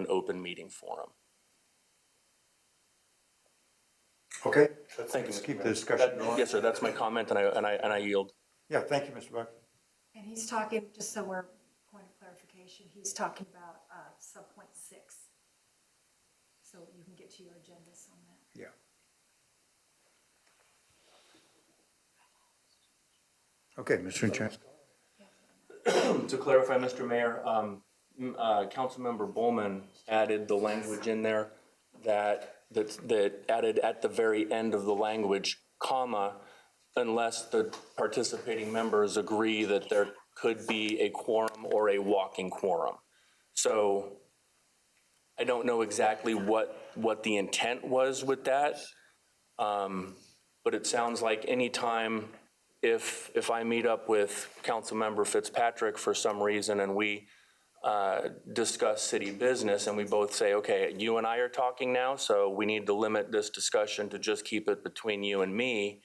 open meeting forum. Okay. Thank you. Let's keep the discussion going. Yes, sir. That's my comment, and I yield. Yeah, thank you, Mr. Buck. And he's talking, just so we're, point of clarification, he's talking about subpoint 6. So you can get to your agendas on that. Yeah. Okay, Mr. Inchance. To clarify, Mr. Mayor, Councilmember Bowman added the language in there that added at the very end of the language, comma, unless the participating members agree that there could be a quorum or a walking quorum. So I don't know exactly what the intent was with that, but it sounds like anytime if I meet up with Councilmember Fitzpatrick for some reason and we discuss city business and we both say, okay, you and I are talking now, so we need to limit this discussion to just keep it between you and me.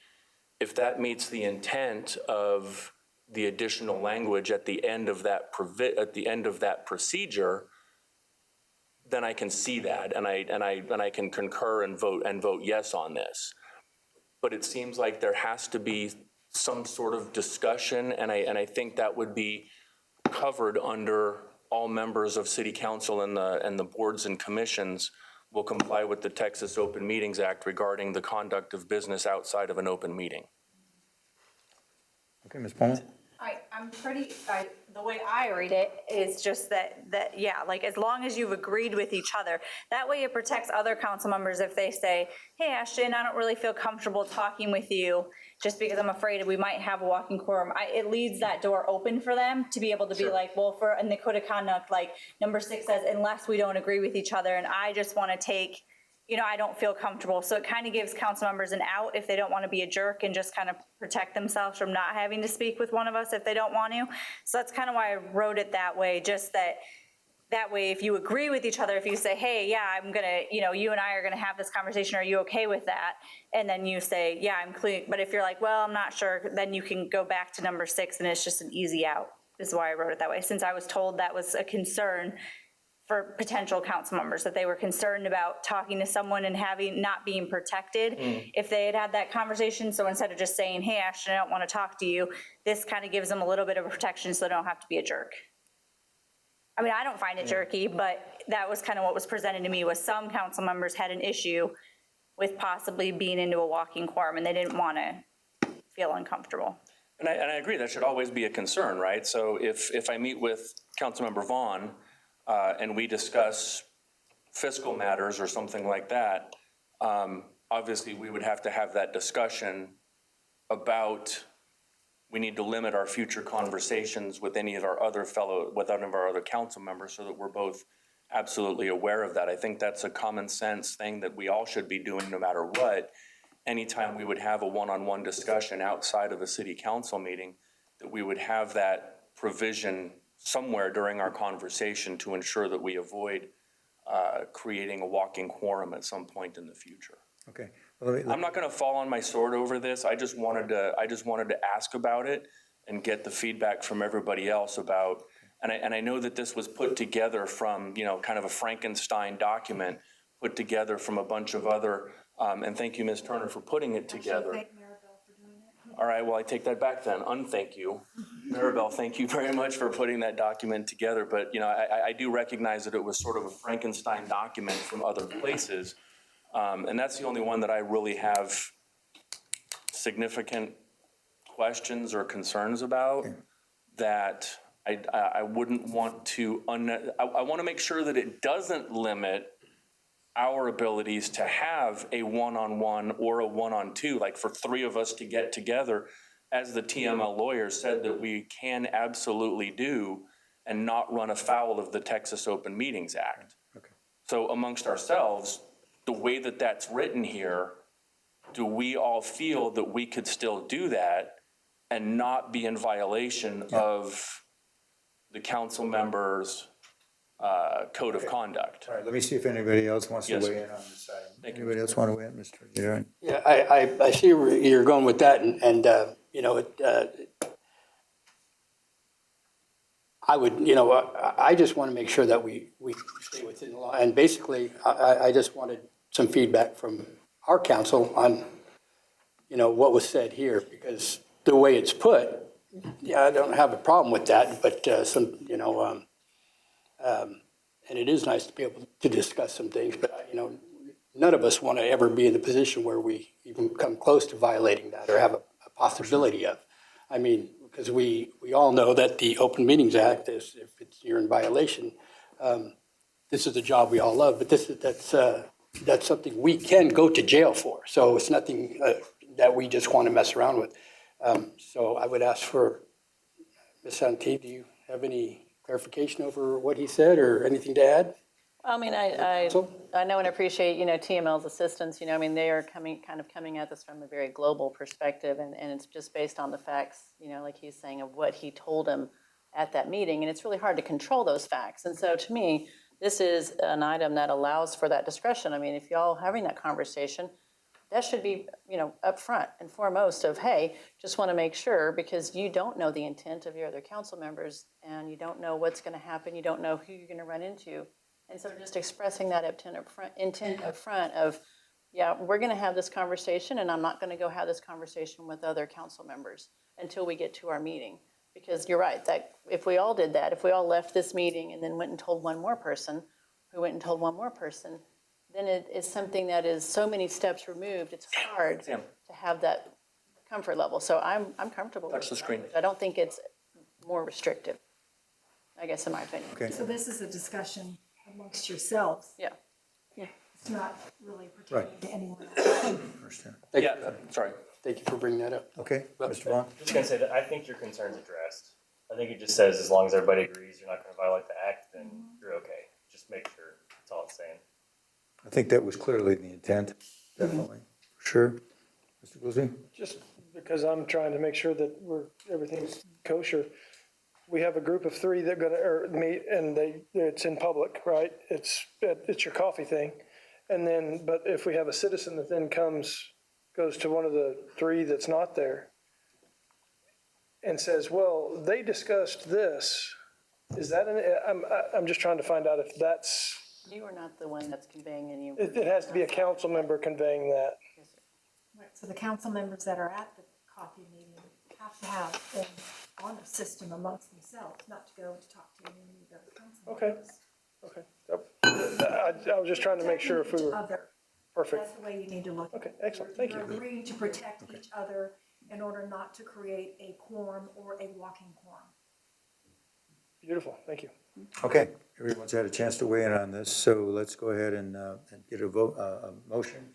If that meets the intent of the additional language at the end of that procedure, then I can see that and I can concur and vote yes on this. But it seems like there has to be some sort of discussion, and I think that would be covered under all members of City Council and the boards and commissions will comply with the Texas Open Meetings Act regarding the conduct of business outside of an open meeting. Okay, Ms. Pullman? The way I read it is just that yeah, like as long as you've agreed with each other, that way it protects other council members if they say, hey, Ashton, I don't really feel comfortable talking with you just because I'm afraid we might have a walking quorum. It leaves that door open for them to be able to be like, well, in the code of conduct, like number 6 says, unless we don't agree with each other, and I just want to take, I don't feel comfortable. So it kind of gives council members an out if they don't want to be a jerk and just kind of protect themselves from not having to speak with one of us if they don't want to. So that's kind of why I wrote it that way, just that way if you agree with each other, if you say, hey, yeah, I'm going to, you and I are going to have this conversation, are you okay with that? And then you say, yeah, I'm clear. But if you're like, well, I'm not sure, then you can go back to number 6 and it's just an easy out, is why I wrote it that way, since I was told that was a concern for potential council members, that they were concerned about talking to someone and not being protected if they had that conversation. So instead of just saying, hey, Ashton, I don't want to talk to you, this kind of gives them a little bit of a protection so they don't have to be a jerk. I mean, I don't find it jerky, but that was kind of what was presented to me, was some council members had an issue with possibly being into a walking quorum, and they didn't want to feel uncomfortable. And I agree, that should always be a concern, right? So if I meet with Councilmember Vaughn and we discuss fiscal matters or something like that, obviously we would have to have that discussion about, we need to limit our future conversations with any of our other council members so that we're both absolutely aware of that. I think that's a common sense thing that we all should be doing no matter what. Anytime we would have a one-on-one discussion outside of a city council meeting, that we would have that provision somewhere during our conversation to ensure that we avoid creating a walking quorum at some point in the future. Okay. Well, I'm not gonna fall on my sword over this. I just wanted to ask about it and get the feedback from everybody else about, and I know that this was put together from, kind of a Frankenstein document put together from a bunch of other, and thank you, Ms. Turner, for putting it together. Thank Maribel for doing it. All right, well, I take that back then. Unthank you. Maribel, thank you very much for putting that document together. But, I do recognize that it was sort of a Frankenstein document from other places. And that's the only one that I really have significant questions or concerns about, that I wouldn't want to, I want to make sure that it doesn't limit our abilities to have a one-on-one or a one-on-two, like for three of us to get together, as the TML lawyer said that we can absolutely do, and not run afoul of the Texas Open Meetings Act. Okay. So amongst ourselves, the way that that's written here, do we all feel that we could still do that and not be in violation of the council members' code of conduct? All right, let me see if anybody else wants to Yes. weigh in on this side. Thank you, Anybody else want to weigh in, Mr. Giron? Yeah, I see where you're going with that, and I would, I just want to make sure that we stay within the law. And basically, I just wanted some feedback from our council on, what was said here, because the way it's put, yeah, I don't have a problem with that, but and it is nice to be able to discuss some things, but, none of us want to ever be in the position where we even come close to violating that or have a possibility of. I mean, because we all know that the Open Meetings Act is, if you're in violation, this is a job we all love, but that's something we can go to jail for. So it's nothing that we just want to mess around with. So I would ask for, Ms. Santee, do you have any clarification over what he said or anything to add? I mean, I know and appreciate, TML's assistance. They are coming at this from a very global perspective, and it's just based on the facts, like he's saying, of what he told him at that meeting, and it's really hard to control those facts. And so to me, this is an item that allows for that discretion. I mean, if y'all having that conversation, that should be, up front and foremost of, hey, just want to make sure, because you don't know the intent of your other council members, and you don't know what's going to happen. You don't know who you're going to run into. And so just expressing that intent up front of, yeah, we're going to have this conversation, and I'm not going to go have this conversation with other council members until we get to our meeting. Because you're right, that if we all did that, if we all left this meeting and then went and told one more person, who went and told one more person, then it is something that is so many steps removed, it's hard to have that comfort level. So I'm comfortable with Touch the screen. I don't think it's more restrictive, I guess, in my opinion. Okay. So this is a discussion amongst yourselves. Yeah. It's not really pertaining Right. to anyone else. Understand. Sorry. Thank you for bringing that up. Okay, Mr. Vaughn? Just gonna say that I think your concern's addressed. I think it just says as long as everybody agrees you're not gonna violate the act, then you're okay. Just make sure, that's all it's saying. I think that was clearly the intent, definitely. Sure. Mr. Goolsbee? Just because I'm trying to make sure that everything's kosher. We have a group of three that are gonna meet, and it's in public, right? It's your coffee thing. And then, but if we have a citizen that then goes to one of the three that's not there and says, well, they discussed this, is that, I'm just trying to find out if that's. You are not the one that's conveying any. It has to be a council member conveying that. Right, so the council members that are at the coffee meeting have to have honor system amongst themselves, not to go to talk to any of the council Okay. members. Okay. I was just trying to make sure if we were, Other. perfect. That's the way you need to look at it. Okay, excellent, thank You're you. agreeing to protect each other in order not to create a quorum or a walking quorum. Beautiful, thank you. Okay, everyone's had a chance to weigh in on this, so let's go ahead and get a vote, a motion.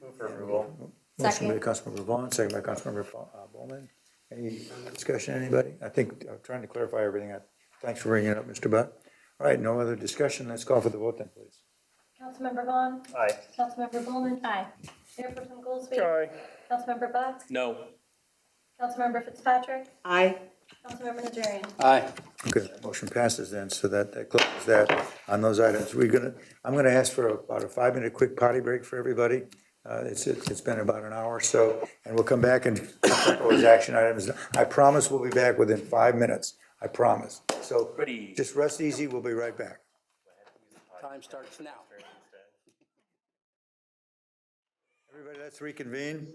Move for approval. Motion by Councilmember Vaughn, second by Councilmember Bowman. Any further discussion, anybody? I think, I'm trying to clarify everything. Thanks for bringing it up, Mr. Butt. All right, no other discussion. Let's call for the vote then, please. Councilmember Vaughn. Aye. Councilmember Bowman. Aye. Mayor Pro Tem Goolsby. Aye. Councilmember Buck. No. Councilmember Fitzpatrick. Aye. Councilmember Najarian. Aye. Okay, that motion passes then, so that closes that on those items. I'm gonna ask for about a 5-minute quick potty break for everybody. It's been about an hour or so, and we'll come back and tackle those action items. I promise we'll be back within 5 minutes. I promise. So just rest easy. We'll be right back. Time starts now. Everybody, let's reconvene.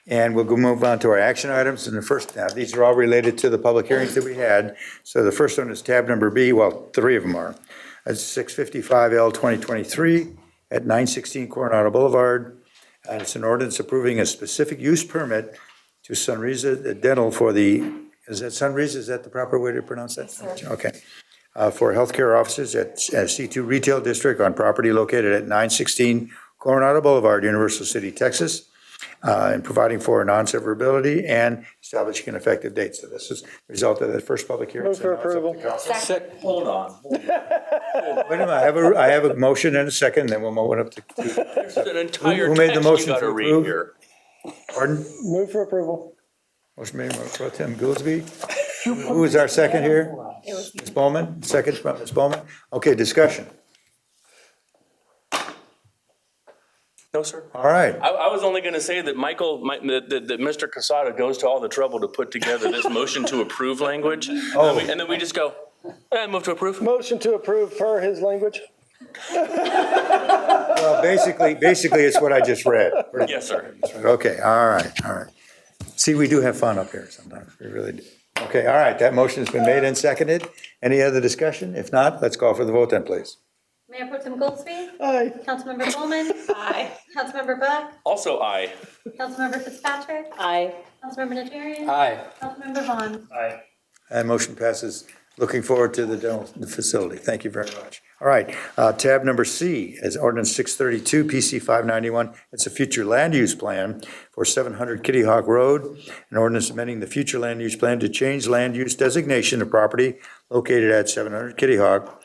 And we'll move on to our action items. And the first, now, these are all related to the public hearings that we had. So the first one is tab number B, well, 3 of them are. That's 655L 2023 at 916 Coronado Boulevard. And it's an ordinance approving a specific use permit to Sunrisa Dental for the, is that Sunrisa, is that the proper way to pronounce that? Yes, sir. Okay. For healthcare offices at C2 Retail District on property located at 916 Coronado Boulevard, Universal City, Texas, and providing for non-severability and establishing an effective date. So this is the result of the first public hearing. Move for approval. Hold on. Wait a minute, I have a motion and a second, then we'll move it up to. There's an entire Who made the text you motion gotta to read approve? here. Pardon? Move for approval. Motion made by Pro Tem Goolsby. Who is our second here? Ms. Bowman, second from Ms. Bowman. Okay, discussion. No, sir. All right. I was only gonna say that that Mr. Casada goes to all the trouble to put together this motion to approve language. And then we just go, move to approve. Motion to approve per his language. Well, basically, it's what I just read. Yes, sir. Okay, all right. See, we do have fun up here sometimes, we really do. Okay, all right, that motion has been made and seconded. Any other discussion? If not, let's call for the vote then, please. Mayor Pro Tem Goolsby. Aye. Councilmember Bowman. Aye. Councilmember Buck. Also, aye. Councilmember Fitzpatrick. Aye. Councilmember Najarian. Aye. Councilmember Vaughn. Aye. And motion passes. Looking forward to the dental facility. Thank you very much. All right, tab number C is ordinance 632, PC 591. It's a future land use plan for 700 Kitty Hawk Road. An ordinance amending the future land use plan to change land use designation of property located at 700 Kitty Hawk.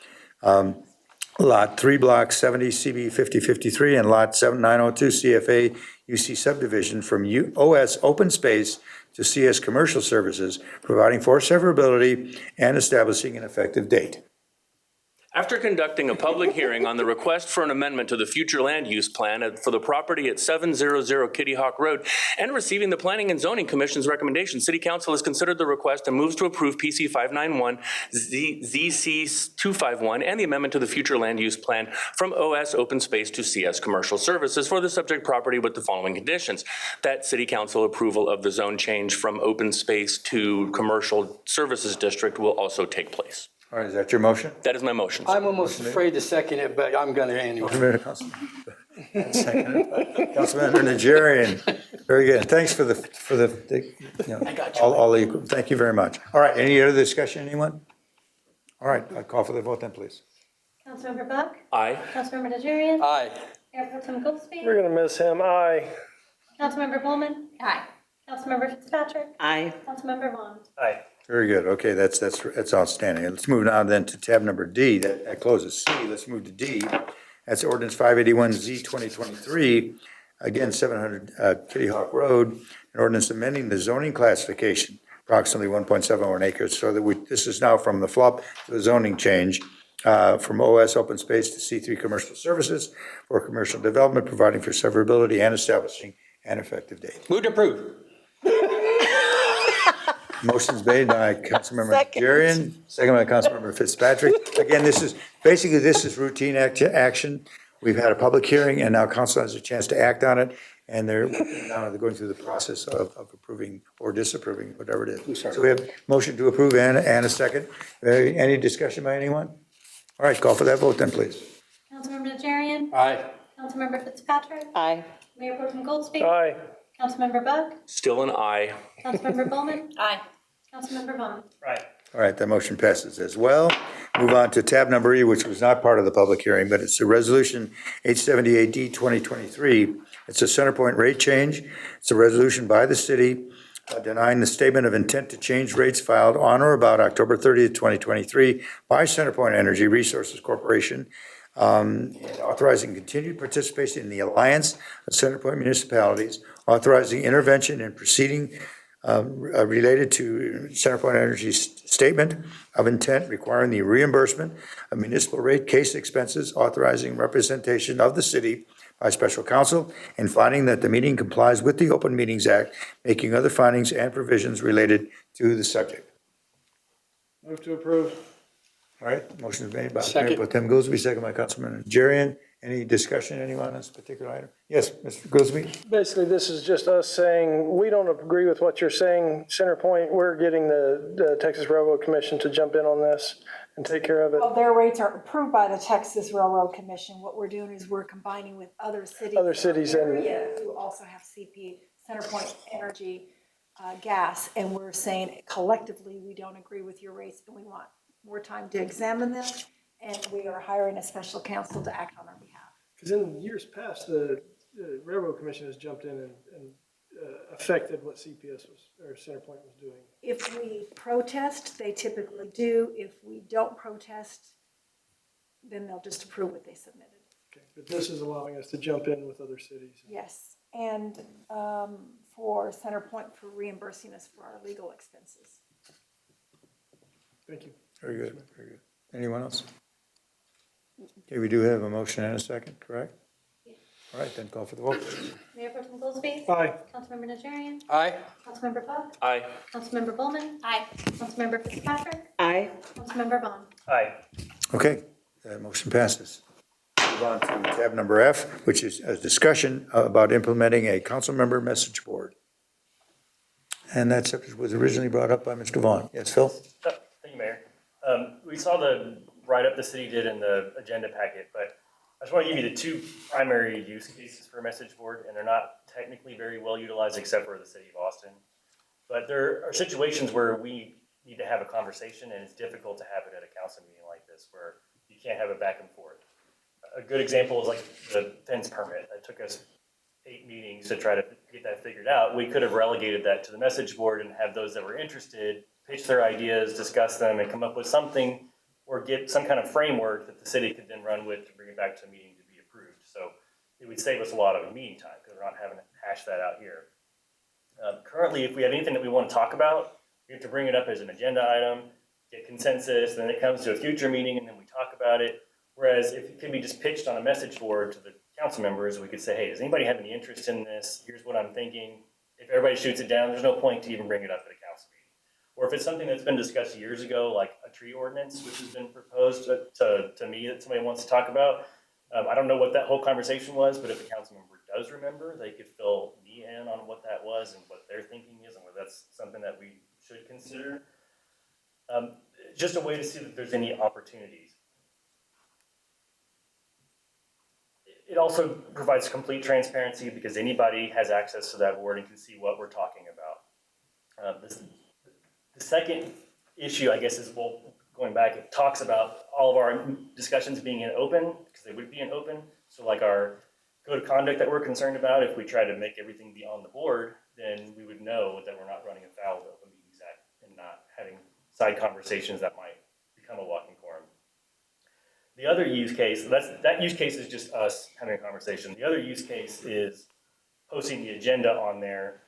Lot 3, Block 70, CB 5053, and Lot 7902, CFA UC subdivision from OS Open Space to CS Commercial Services, providing for severability and establishing an effective date. After conducting a public hearing on the request for an amendment to the future land use plan for the property at 700 Kitty Hawk Road and receiving the Planning and Zoning Commission's recommendation, City Council has considered the request and moves to approve PC 591, ZC 251, and the amendment to the future land use plan from OS Open Space to CS Commercial Services for the subject property with the following conditions. That City Council approval of the zone change from open space to commercial services district will also take place. All right, is that your motion? That is my motion. I'm almost afraid to second it, but I'm going to anyway. Councilmember Najarian. Very good. Thanks for the all the, thank you very much. All right, any other discussion, anyone? All right, I'll call for the vote then, please. Councilmember Buck. Aye. Councilmember Najarian. Aye. Mayor Pro Tem Goolsby. We're gonna miss him. Aye. Councilmember Bowman. Aye. Councilmember Fitzpatrick. Aye. Councilmember Vaughn. Aye. Very good. Okay, that's outstanding. Let's move on then to tab number D. That closes C. Let's move to D. That's ordinance 581Z 2023. Again, 700 Kitty Hawk Road. An ordinance amending the zoning classification, approximately 1.71 acres. So that this is now from the FLUP to the zoning change from OS Open Space to C3 Commercial Services for commercial development, providing for severability and establishing an effective date. Move to approve. Motion's made by Councilmember Najarian, second by Councilmember Fitzpatrick. Again, this is routine action. We've had a public hearing, and now council has a chance to act on it. and they're now they're going through the process of approving or disapproving, whatever it is. sorry. So we have motion to approve and a second. Any discussion by anyone? All right, call for that vote then, please. Councilmember Najarian? Aye. Councilmember Fitzpatrick? Aye. Mayor Pro Tem Goldsby? Aye. Councilmember Buck? Still an aye. Councilmember Bowman? Aye. Councilmember Vaughn? Right. All right, that motion passes as well. Move on to tab number E, which was not part of the public hearing, but it's a resolution 878D 2023. It's a CenterPoint rate change. It's a resolution by the city denying the statement of intent to change rates filed on or about October 30th, 2023 by CenterPoint Energy Resources Corporation, and authorizing continued participation in the Alliance of CenterPoint Municipalities, authorizing intervention in proceeding related to CenterPoint Energy's statement of intent requiring the reimbursement of municipal rate case expenses, authorizing representation of the city by special counsel, and finding that the meeting complies with the Open Meetings Act, making other findings and provisions related to the subject. Move to approve. All right, motion is made by Second. Mayor Pro Tem Goolsby, second by Councilman Najarian. Any discussion, anyone on this particular item? Yes, Mr. Goolsby? Basically, this is just us saying, we don't agree with what you're saying, CenterPoint. We're getting the Texas Railroad Commission to jump in on this and take care of it. Well, their rates are approved by the Texas Railroad Commission. What we're doing is we're combining with other cities. Other cities and- area who also have CP, CenterPoint Energy, gas, and we're saying collectively, we don't agree with your rates, and we want more time to examine them, and we are hiring a special counsel to act on our behalf. Because in years past, the Railroad Commission has jumped in and affected what CPS was, or CenterPoint was doing. If we protest, they typically do. If we don't protest, then they'll just approve what they submitted. Okay, but this is allowing us to jump in with other cities. Yes, and for CenterPoint for reimbursing us for our legal expenses. Thank you. Very good, very good. Anyone else? Okay, we do have a motion and a second, correct? All right, then call for the vote. Mayor Pro Tem Goldsby? Aye. Councilmember Najarian? Aye. Councilmember Buck? Aye. Councilmember Bowman? Aye. Councilmember Fitzpatrick? Aye. Councilmember Vaughn? Aye. Okay, that motion passes. Move on to tab number F, which is a discussion about implementing a council member message board. And that subject was originally brought up by Mr. Vaughn. Yes, Phil? Thank you, Mayor. We saw the write-up the city did in the agenda packet, but I just want to give you the two primary use cases for a message board, and they're not technically very well utilized except for the city of Austin. But there are situations where we need to have a conversation, and it's difficult to have it at a council meeting like this, where you can't have it back and forth. A good example is like the fence permit. It took us 8 meetings to try to get that figured out. We could have relegated that to the message board and have those that were interested pitch their ideas, discuss them, and come up with something or get some kind of framework that the city could then run with to bring it back to a meeting to be approved. So it would save us a lot of meeting time because we're not having to hash that out here. Currently, if we have anything that we want to talk about, we have to bring it up as an agenda item, get consensus, then it comes to a future meeting, and then we talk about it. Whereas if it could be just pitched on a message board to the council members, we could say, hey, does anybody have any interest in this? Here's what I'm thinking. If everybody shoots it down, there's no point to even bring it up at a council meeting. Or if it's something that's been discussed years ago, like a tree ordinance, which has been proposed to me that somebody wants to talk about. I don't know what that whole conversation was, but if a council member does remember, they could fill me in on what that was and what their thinking is and whether that's something that we should consider. Just a way to see that there's any opportunities. It also provides complete transparency because anybody has access to that board and can see what we're talking about. The second issue, I guess, is, well, going back, it talks about all of our discussions being in open, because they would be in open. So like our code of conduct that we're concerned about, if we try to make everything be on the board, then we would know that we're not running afoul of the Open Meetings Act and not having side conversations that might become a walking quorum. The other use case, that use case is just us having a conversation. The other use case is posting the agenda on there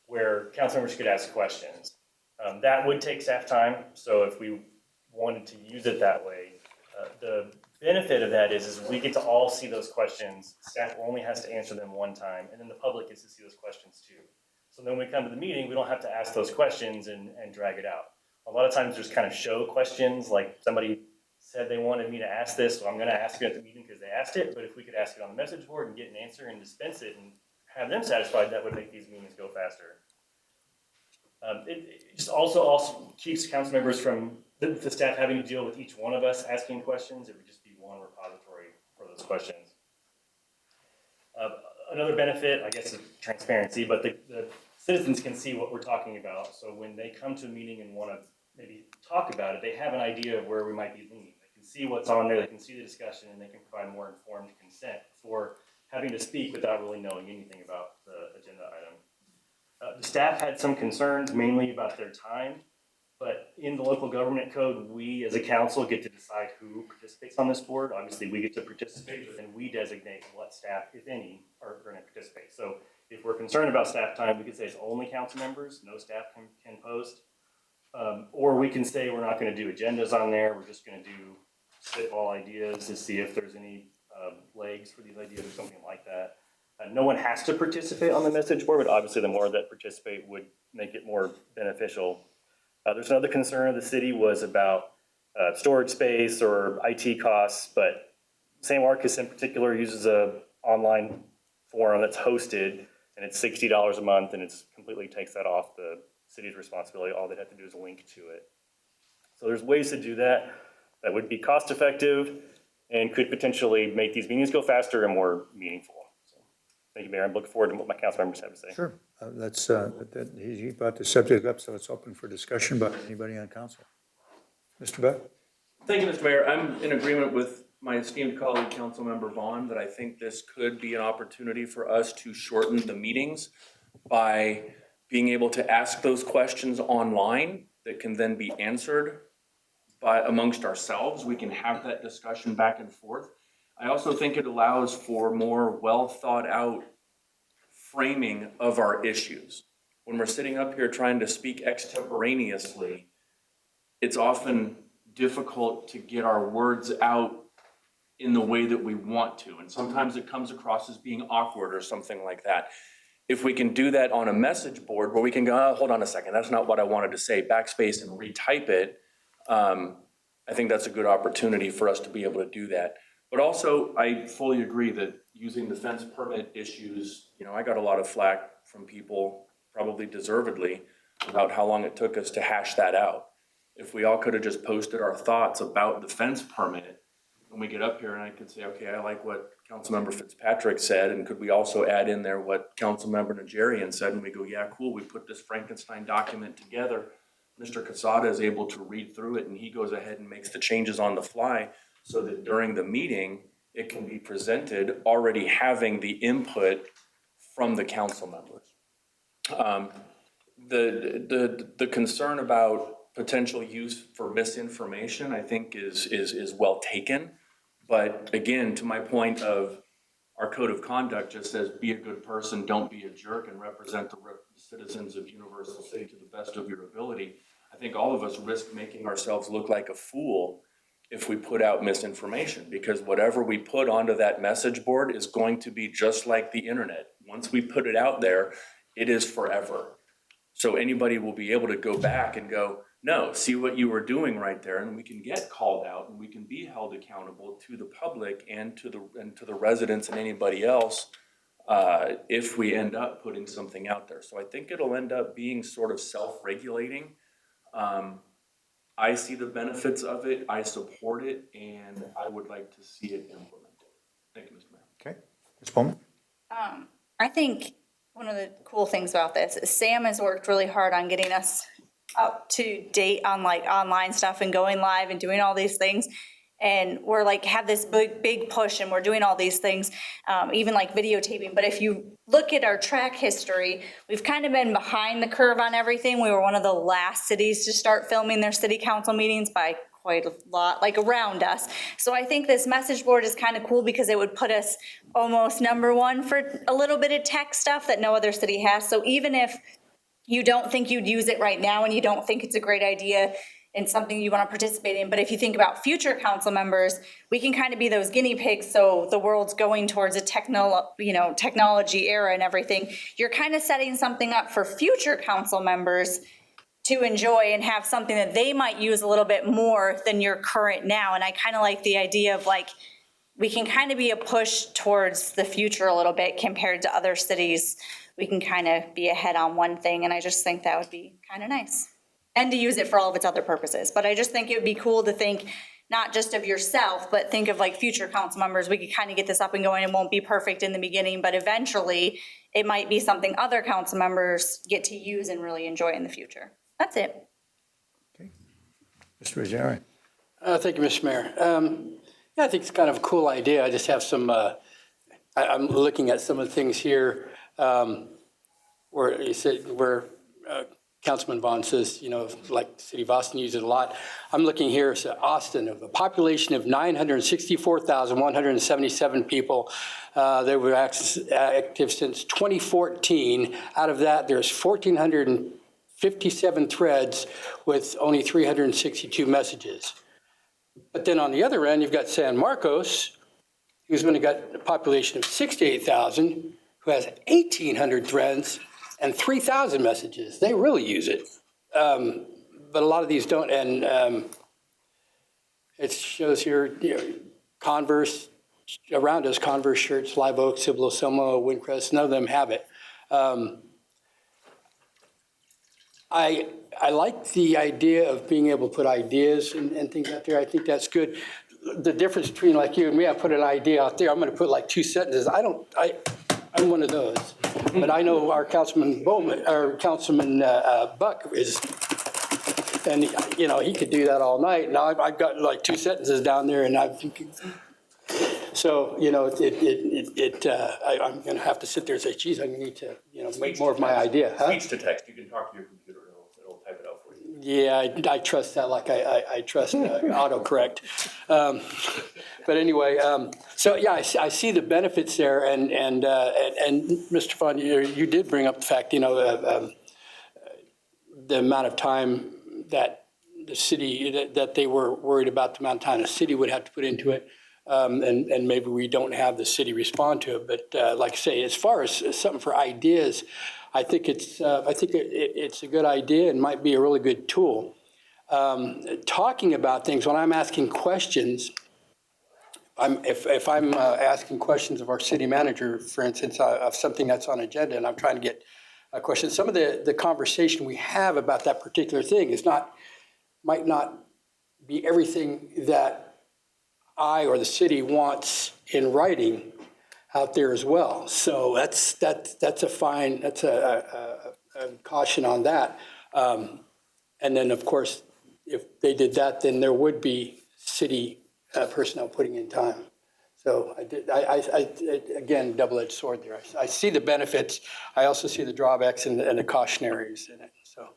where council members could ask questions. That would take staff time, so if we wanted to use it that way, the benefit of that is we get to all see those questions. Staff only has to answer them one time, and then the public gets to see those questions too. So then when we come to the meeting, we don't have to ask those questions and drag it out. A lot of times there's kind of show questions, like somebody said they wanted me to ask this, so I'm going to ask it at the meeting because they asked it. But if we could ask it on the message board and get an answer and dispense it and have them satisfied, that would make these meetings go faster. It just also keeps council members from the staff having to deal with each one of us asking questions. It would just be one repository for those questions. Another benefit, I guess, is transparency, but the citizens can see what we're talking about. So when they come to a meeting and want to maybe talk about it, they have an idea of where we might be leaning. They can see what's on there, they can see the discussion, and they can provide more informed consent before having to speak without really knowing anything about the agenda item. The staff had some concerns, mainly about their time, but in the local government code, we as a council get to decide who participates on this board. Obviously, we get to participate, but then we designate what staff, if any, are going to participate. So if we're concerned about staff time, we could say it's only council members, no staff can post. Or we can say we're not going to do agendas on there, we're just going to do spitball ideas to see if there's any legs for these ideas or something like that. No one has to participate on the message board, but obviously the more that participate would make it more beneficial. There's another concern of the city was about storage space or IT costs, but San Marcos in particular uses a online forum that's hosted, and it's $60 a month, and it's completely takes that off the city's responsibility. All they have to do is link to it. So there's ways to do that that would be cost effective and could potentially make these meetings go faster and more meaningful. So thank you, Mayor. I'm looking forward to what my council members have to say. Sure. He brought the subject up, so it's open for discussion by anybody on council. Mr. Beck? Thank you, Mr. Mayor. I'm in agreement with my esteemed colleague, Councilmember Vaughn, that I think this could be an opportunity for us to shorten the meetings by being able to ask those questions online that can then be answered by amongst ourselves. We can have that discussion back and forth. I also think it allows for more well thought out framing of our issues. When we're sitting up here trying to speak extemporaneously, it's often difficult to get our words out in the way that we want to. And sometimes it comes across as being awkward or something like that. If we can do that on a message board where we can go, oh, hold on a second, that's not what I wanted to say, backspace and retype it, I think that's a good opportunity for us to be able to do that. But also, I fully agree that using the fence permit issues, I got a lot of flack from people, probably deservedly, about how long it took us to hash that out. If we all could have just posted our thoughts about the fence permit, when we get up here and I could say, okay, I like what Councilmember Fitzpatrick said, and could we also add in there what Councilmember Najarian said, and we go, yeah, cool, we put this Frankenstein document together. Mr. Casada is able to read through it, and he goes ahead and makes the changes on the fly so that during the meeting, it can be presented already having the input from the council members. The concern about potential use for misinformation, I think is well taken. But again, to my point of our code of conduct just says, be a good person, don't be a jerk, and represent the citizens of Universal City to the best of your ability. I think all of us risk making ourselves look like a fool if we put out misinformation, because whatever we put onto that message board is going to be just like the internet. Once we put it out there, it is forever. So anybody will be able to go back and go, no, see what you were doing right there, and we can get called out and we can be held accountable to the public and to the residents and anybody else if we end up putting something out there. So I think it'll end up being sort of self-regulating. I see the benefits of it, I support it, and I would like to see it implemented. Thank you, Mr. Mayor. Okay, Ms. Bowman? I think one of the cool things about this is Sam has worked really hard on getting us up to date on like online stuff and going live and doing all these things. And we're like, have this big push and we're doing all these things, even like videotaping. But if you look at our track history, we've kind of been behind the curve on everything. We were one of the last cities to start filming their city council meetings by quite a lot, like around us. So I think this message board is kind of cool because it would put us almost #1 for a little bit of tech stuff that no other city has. So even if you don't think you'd use it right now and you don't think it's a great idea and something you want to participate in, but if you think about future council members, we can kind of be those guinea pigs. So the world's going towards a technology era and everything. You're kind of setting something up for future council members to enjoy and have something that they might use a little bit more than your current now. And I kind of like the idea of like, we can kind of be a push towards the future a little bit compared to other cities. We can kind of be ahead on one thing, and I just think that would be kind of nice. And to use it for all of its other purposes. But I just think it would be cool to think not just of yourself, but think of like future council members. We could kind of get this up and going. It won't be perfect in the beginning, but eventually it might be something other council members get to use and really enjoy in the future. That's it. Mr. Ruggiero. Thank you, Mr. Mayor. Yeah, I think it's kind of a cool idea. I just have some, I'm looking at some of the things here where you said, where Councilman Vaughn says, you know, like the city of Austin uses it a lot. I'm looking here at Austin, of a population of 964,177 people. They were active since 2014. Out of that, there's 1,457 threads with only 362 messages. But then on the other end, you've got San Marcos, who's only got a population of 68,000, who has 1,800 threads and 3,000 messages. They really use it. But a lot of these don't. And it shows here, you know, Converse, around us, Converse shirts, Live Oak, Cibolo, Selma, Windcrest, none of them have it. I like the idea of being able to put ideas and things out there. I think that's good. The difference between like you and me, I put an idea out there, I'm gonna put like 2 sentences. I'm one of those. But I know our Councilman Bowman, or Councilman Buck is, and you know, he could do that all night. Now I've got like 2 sentences down there, and so, you know, I'm gonna have to sit there and say, geez, I need to, you know, make more of my idea. Huh? Speech to text, you can talk to your computer, it'll type it out for you. Yeah, I trust that like I trust autocorrect. But anyway, so yeah, I see the benefits there, and Mr. Vaughn, you did bring up the fact, you know, the amount of time that the city, that they were worried about the amount of time the city would have to put into it. And maybe we don't have the city respond to it, but like I say, as far as something for ideas, I think it's a good idea and might be a really good tool. Talking about things, when I'm asking questions, if I'm asking questions of our city manager, for instance, of something that's on agenda, and I'm trying to get a question, some of the conversation we have about that particular thing might not be everything that I or the city wants in writing out there as well. So that's a fine, that's a caution on that. And then of course, if they did that, then there would be city personnel putting in time. So I again, double-edged sword there. I see the benefits. I also see the drawbacks and the cautionaries in it, so.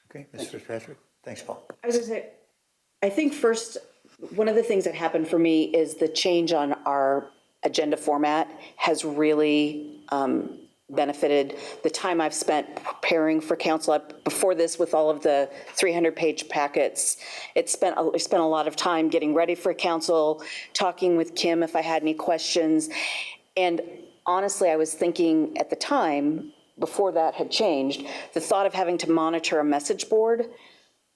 Okay, Ms. Fitzpatrick. Thanks, Paul. I was gonna say, I think first, one of the things that happened for me is the change on our agenda format has really benefited the time I've spent preparing for council. Before this, with all of the 300-page packets, we spent a lot of time getting ready for council, talking with Kim if I had any questions. And honestly, I was thinking at the time, before that had changed, the thought of having to monitor a message board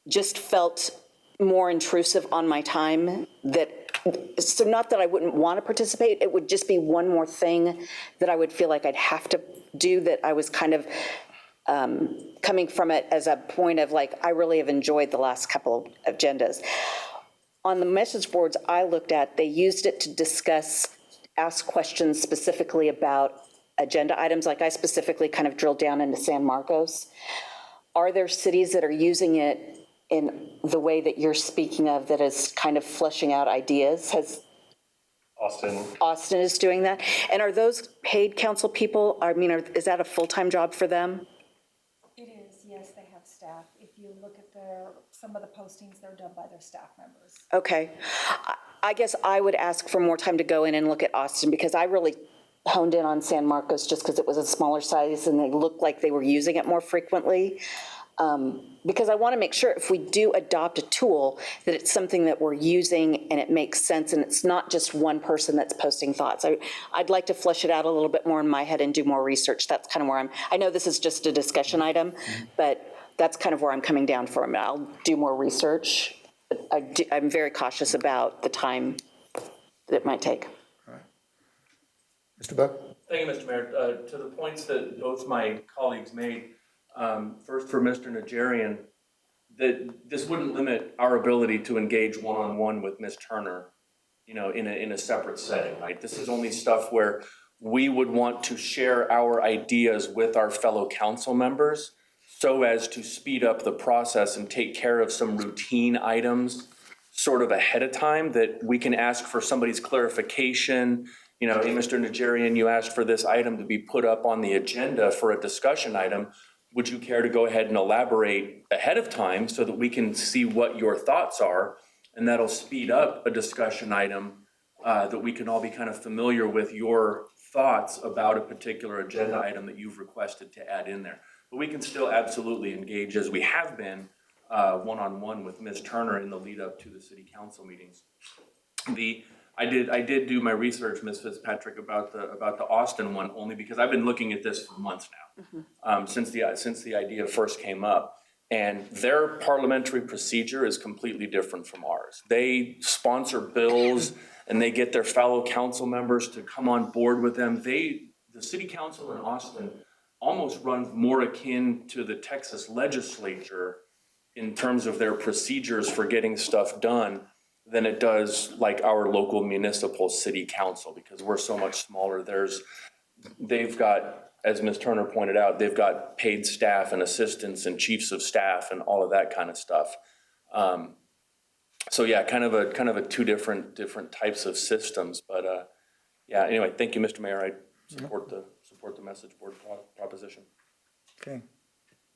just felt more intrusive on my time. So not that I wouldn't want to participate, it would just be one more thing that I would feel like I'd have to do, that I was kind of coming from it as a point of like, I really have enjoyed the last couple of agendas. On the message boards I looked at, they used it to ask questions specifically about agenda items. Like I specifically kind of drilled down into San Marcos. Are there cities that are using it in the way that you're speaking of, that is kind of fleshing out ideas? Austin is doing that? And are those paid council people? I mean, is that a full-time job for them? It is, yes, they have staff. If you look at some of the postings, they're done by their staff members. Okay. I guess I would ask for more time to go in and look at Austin, because I really honed in on San Marcos just because it was a smaller size and they looked like they were using it more frequently. Because I want to make sure if we do adopt a tool that it's something that we're using and it makes sense and it's not just one person that's posting thoughts. I'd like to flesh it out a little bit more in my head and do more research. That's kind of where I know this is just a discussion item, but that's kind of where I'm coming down from. I'll do more research. I'm very cautious about the time it might take. Mr. Buck? Thank you, Mr. Mayor. To the points that both my colleagues made, first for Mr. Najarian, that this wouldn't limit our ability to engage one-on-one with Ms. Turner, in a separate setting, right? This is only stuff where we would want to share our ideas with our fellow council members so as to speed up the process and take care of some routine items sort of ahead of time that we can ask for somebody's clarification. Hey, Mr. Najarian, you asked for this item to be put up on the agenda for a discussion item. Would you care to go ahead and elaborate ahead of time so that we can see what your thoughts are? And that'll speed up a discussion item that we can all be kind of familiar with your thoughts about a particular agenda item that you've requested to add in there. But we can still absolutely engage, as we have been, one-on-one with Ms. Turner in the lead up to the city council meetings. I did do my research, Ms. Fitzpatrick, about the Austin one, only because I've been looking at this for months now, since the idea first came up. And their parliamentary procedure is completely different from ours. They sponsor bills and they get their fellow council members to come on board with them. The city council in Austin almost runs more akin to the Texas legislature in terms of their procedures for getting stuff done than it does like our local municipal city council, because we're so much smaller. They've got, as Ms. Turner pointed out, they've got paid staff and assistants and chiefs of staff and all of that kind of stuff. So yeah, kind of a two different types of systems. But yeah, anyway, thank you, Mr. Mayor. I support the message board proposition. Okay.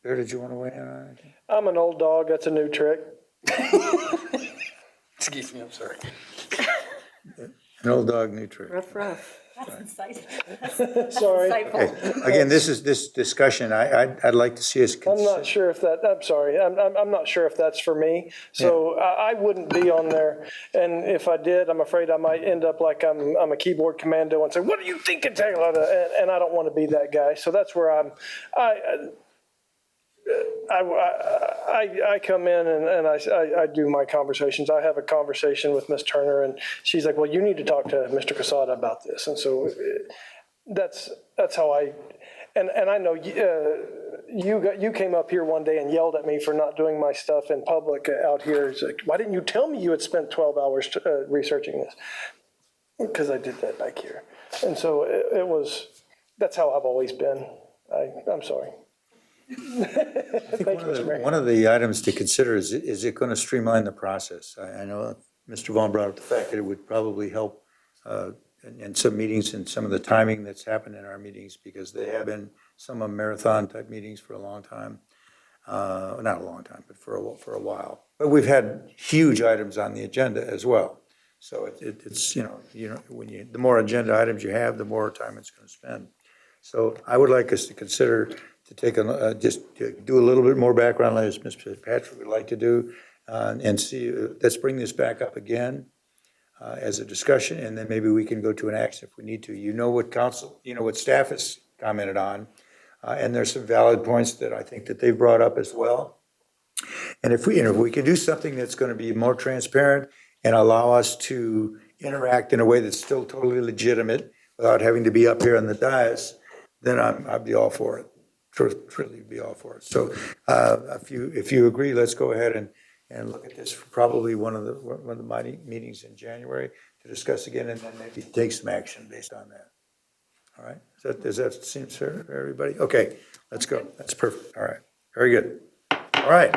Bear, did you want to weigh in on it? I'm an old dog. That's a new trick. Excuse me, I'm sorry. An old dog, new trick. Rough. That's insightful. Sorry. Okay. Again, this discussion, I'd like to see us I'm not sure if that, I'm sorry, I'm not sure if that's for me. So I wouldn't be on there. And if I did, I'm afraid I might end up like I'm a keyboard commando and say, what are you thinking, Taylor? And I don't want to be that guy. So that's where I come in and I do my conversations. I have a conversation with Ms. Turner and she's like, well, you need to talk to Mr. Quesada about this. And so that's how and I know you came up here one day and yelled at me for not doing my stuff in public out here. It's like, why didn't you tell me you had spent 12 hours researching this? Because I did that back here. And so that's how I've always been. I'm sorry. I think one of the items to consider is it going to streamline the process? I know Mr. Vaughn brought up the fact that it would probably help in some meetings and some of the timing that's happened in our meetings, because they have been some of marathon type meetings for a long time. Not a long time, but for a while. But we've had huge items on the agenda as well. So it's when the more agenda items you have, the more time it's going to spend. So I would like us to consider to take just to do a little bit more background, as Mr. Patrick would like to do, and see. Let's bring this back up again as a discussion, and then maybe we can go to an action if we need to. What staff has commented on, and there's some valid points that I think that they've brought up as well. And if we can do something that's going to be more transparent and allow us to interact in a way that's still totally legitimate without having to be up here on the dais, then I'd be all for it. Truly be all for it. So if you agree, let's go ahead and look at this for probably one of the meetings in January to discuss again, and then maybe take some action based on that. All right? Does that seem fair for everybody? Okay, let's go. That's perfect. All right. Very good. All right.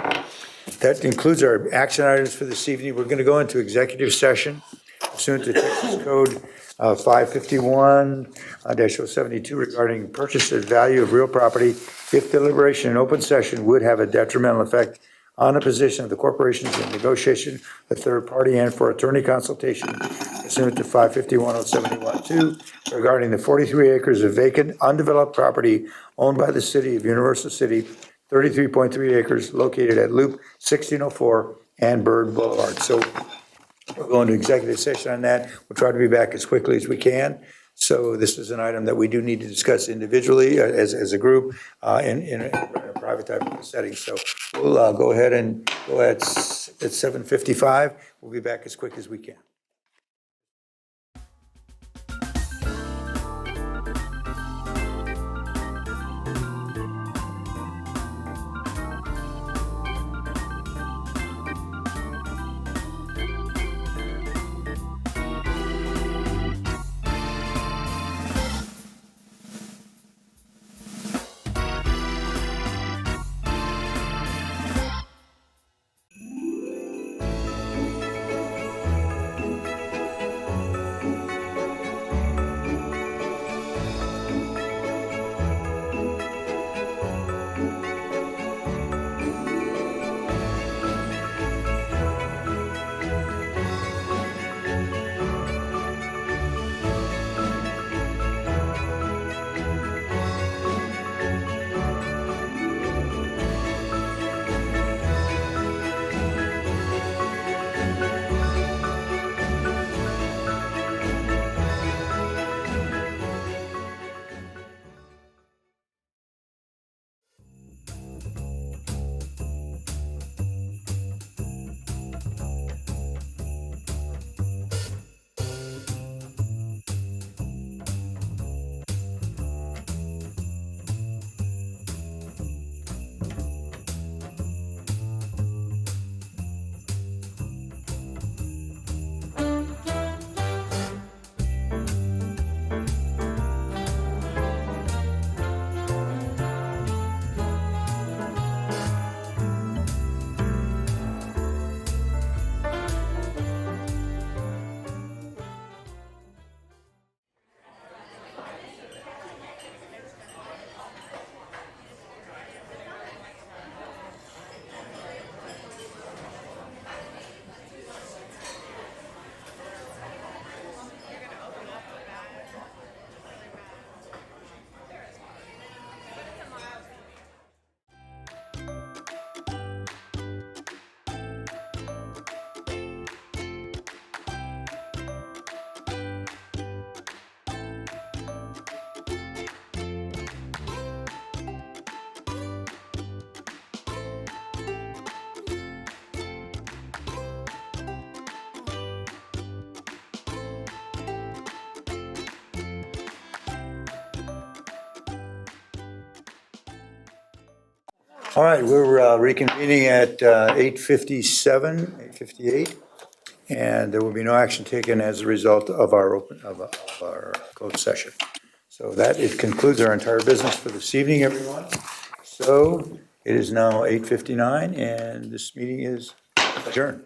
That concludes our action items for this evening. We're going to go into executive session pursuant to Texas Code 551-072 regarding purchase and value of real property if deliberation in open session would have a detrimental effect on the position of the corporations in negotiation with third party and for attorney consultation pursuant to 551-071-2 regarding the 43 acres of vacant undeveloped property owned by the city of Universal City, 33.3 acres located at Loop 1604 and Bird Boulevard. So we'll go into executive session on that. We'll try to be back as quickly as we can. So this is an item that we do need to discuss individually as a group in a private type of setting. So we'll go ahead and go at 7:55. We'll be back as quick as we can. All right, we're reconvening at 8:57, 8:58, and there will be no action taken as a result of our our closed session. So that, it concludes our entire business for this evening, everyone. So it is now 8:59, and this meeting is adjourned.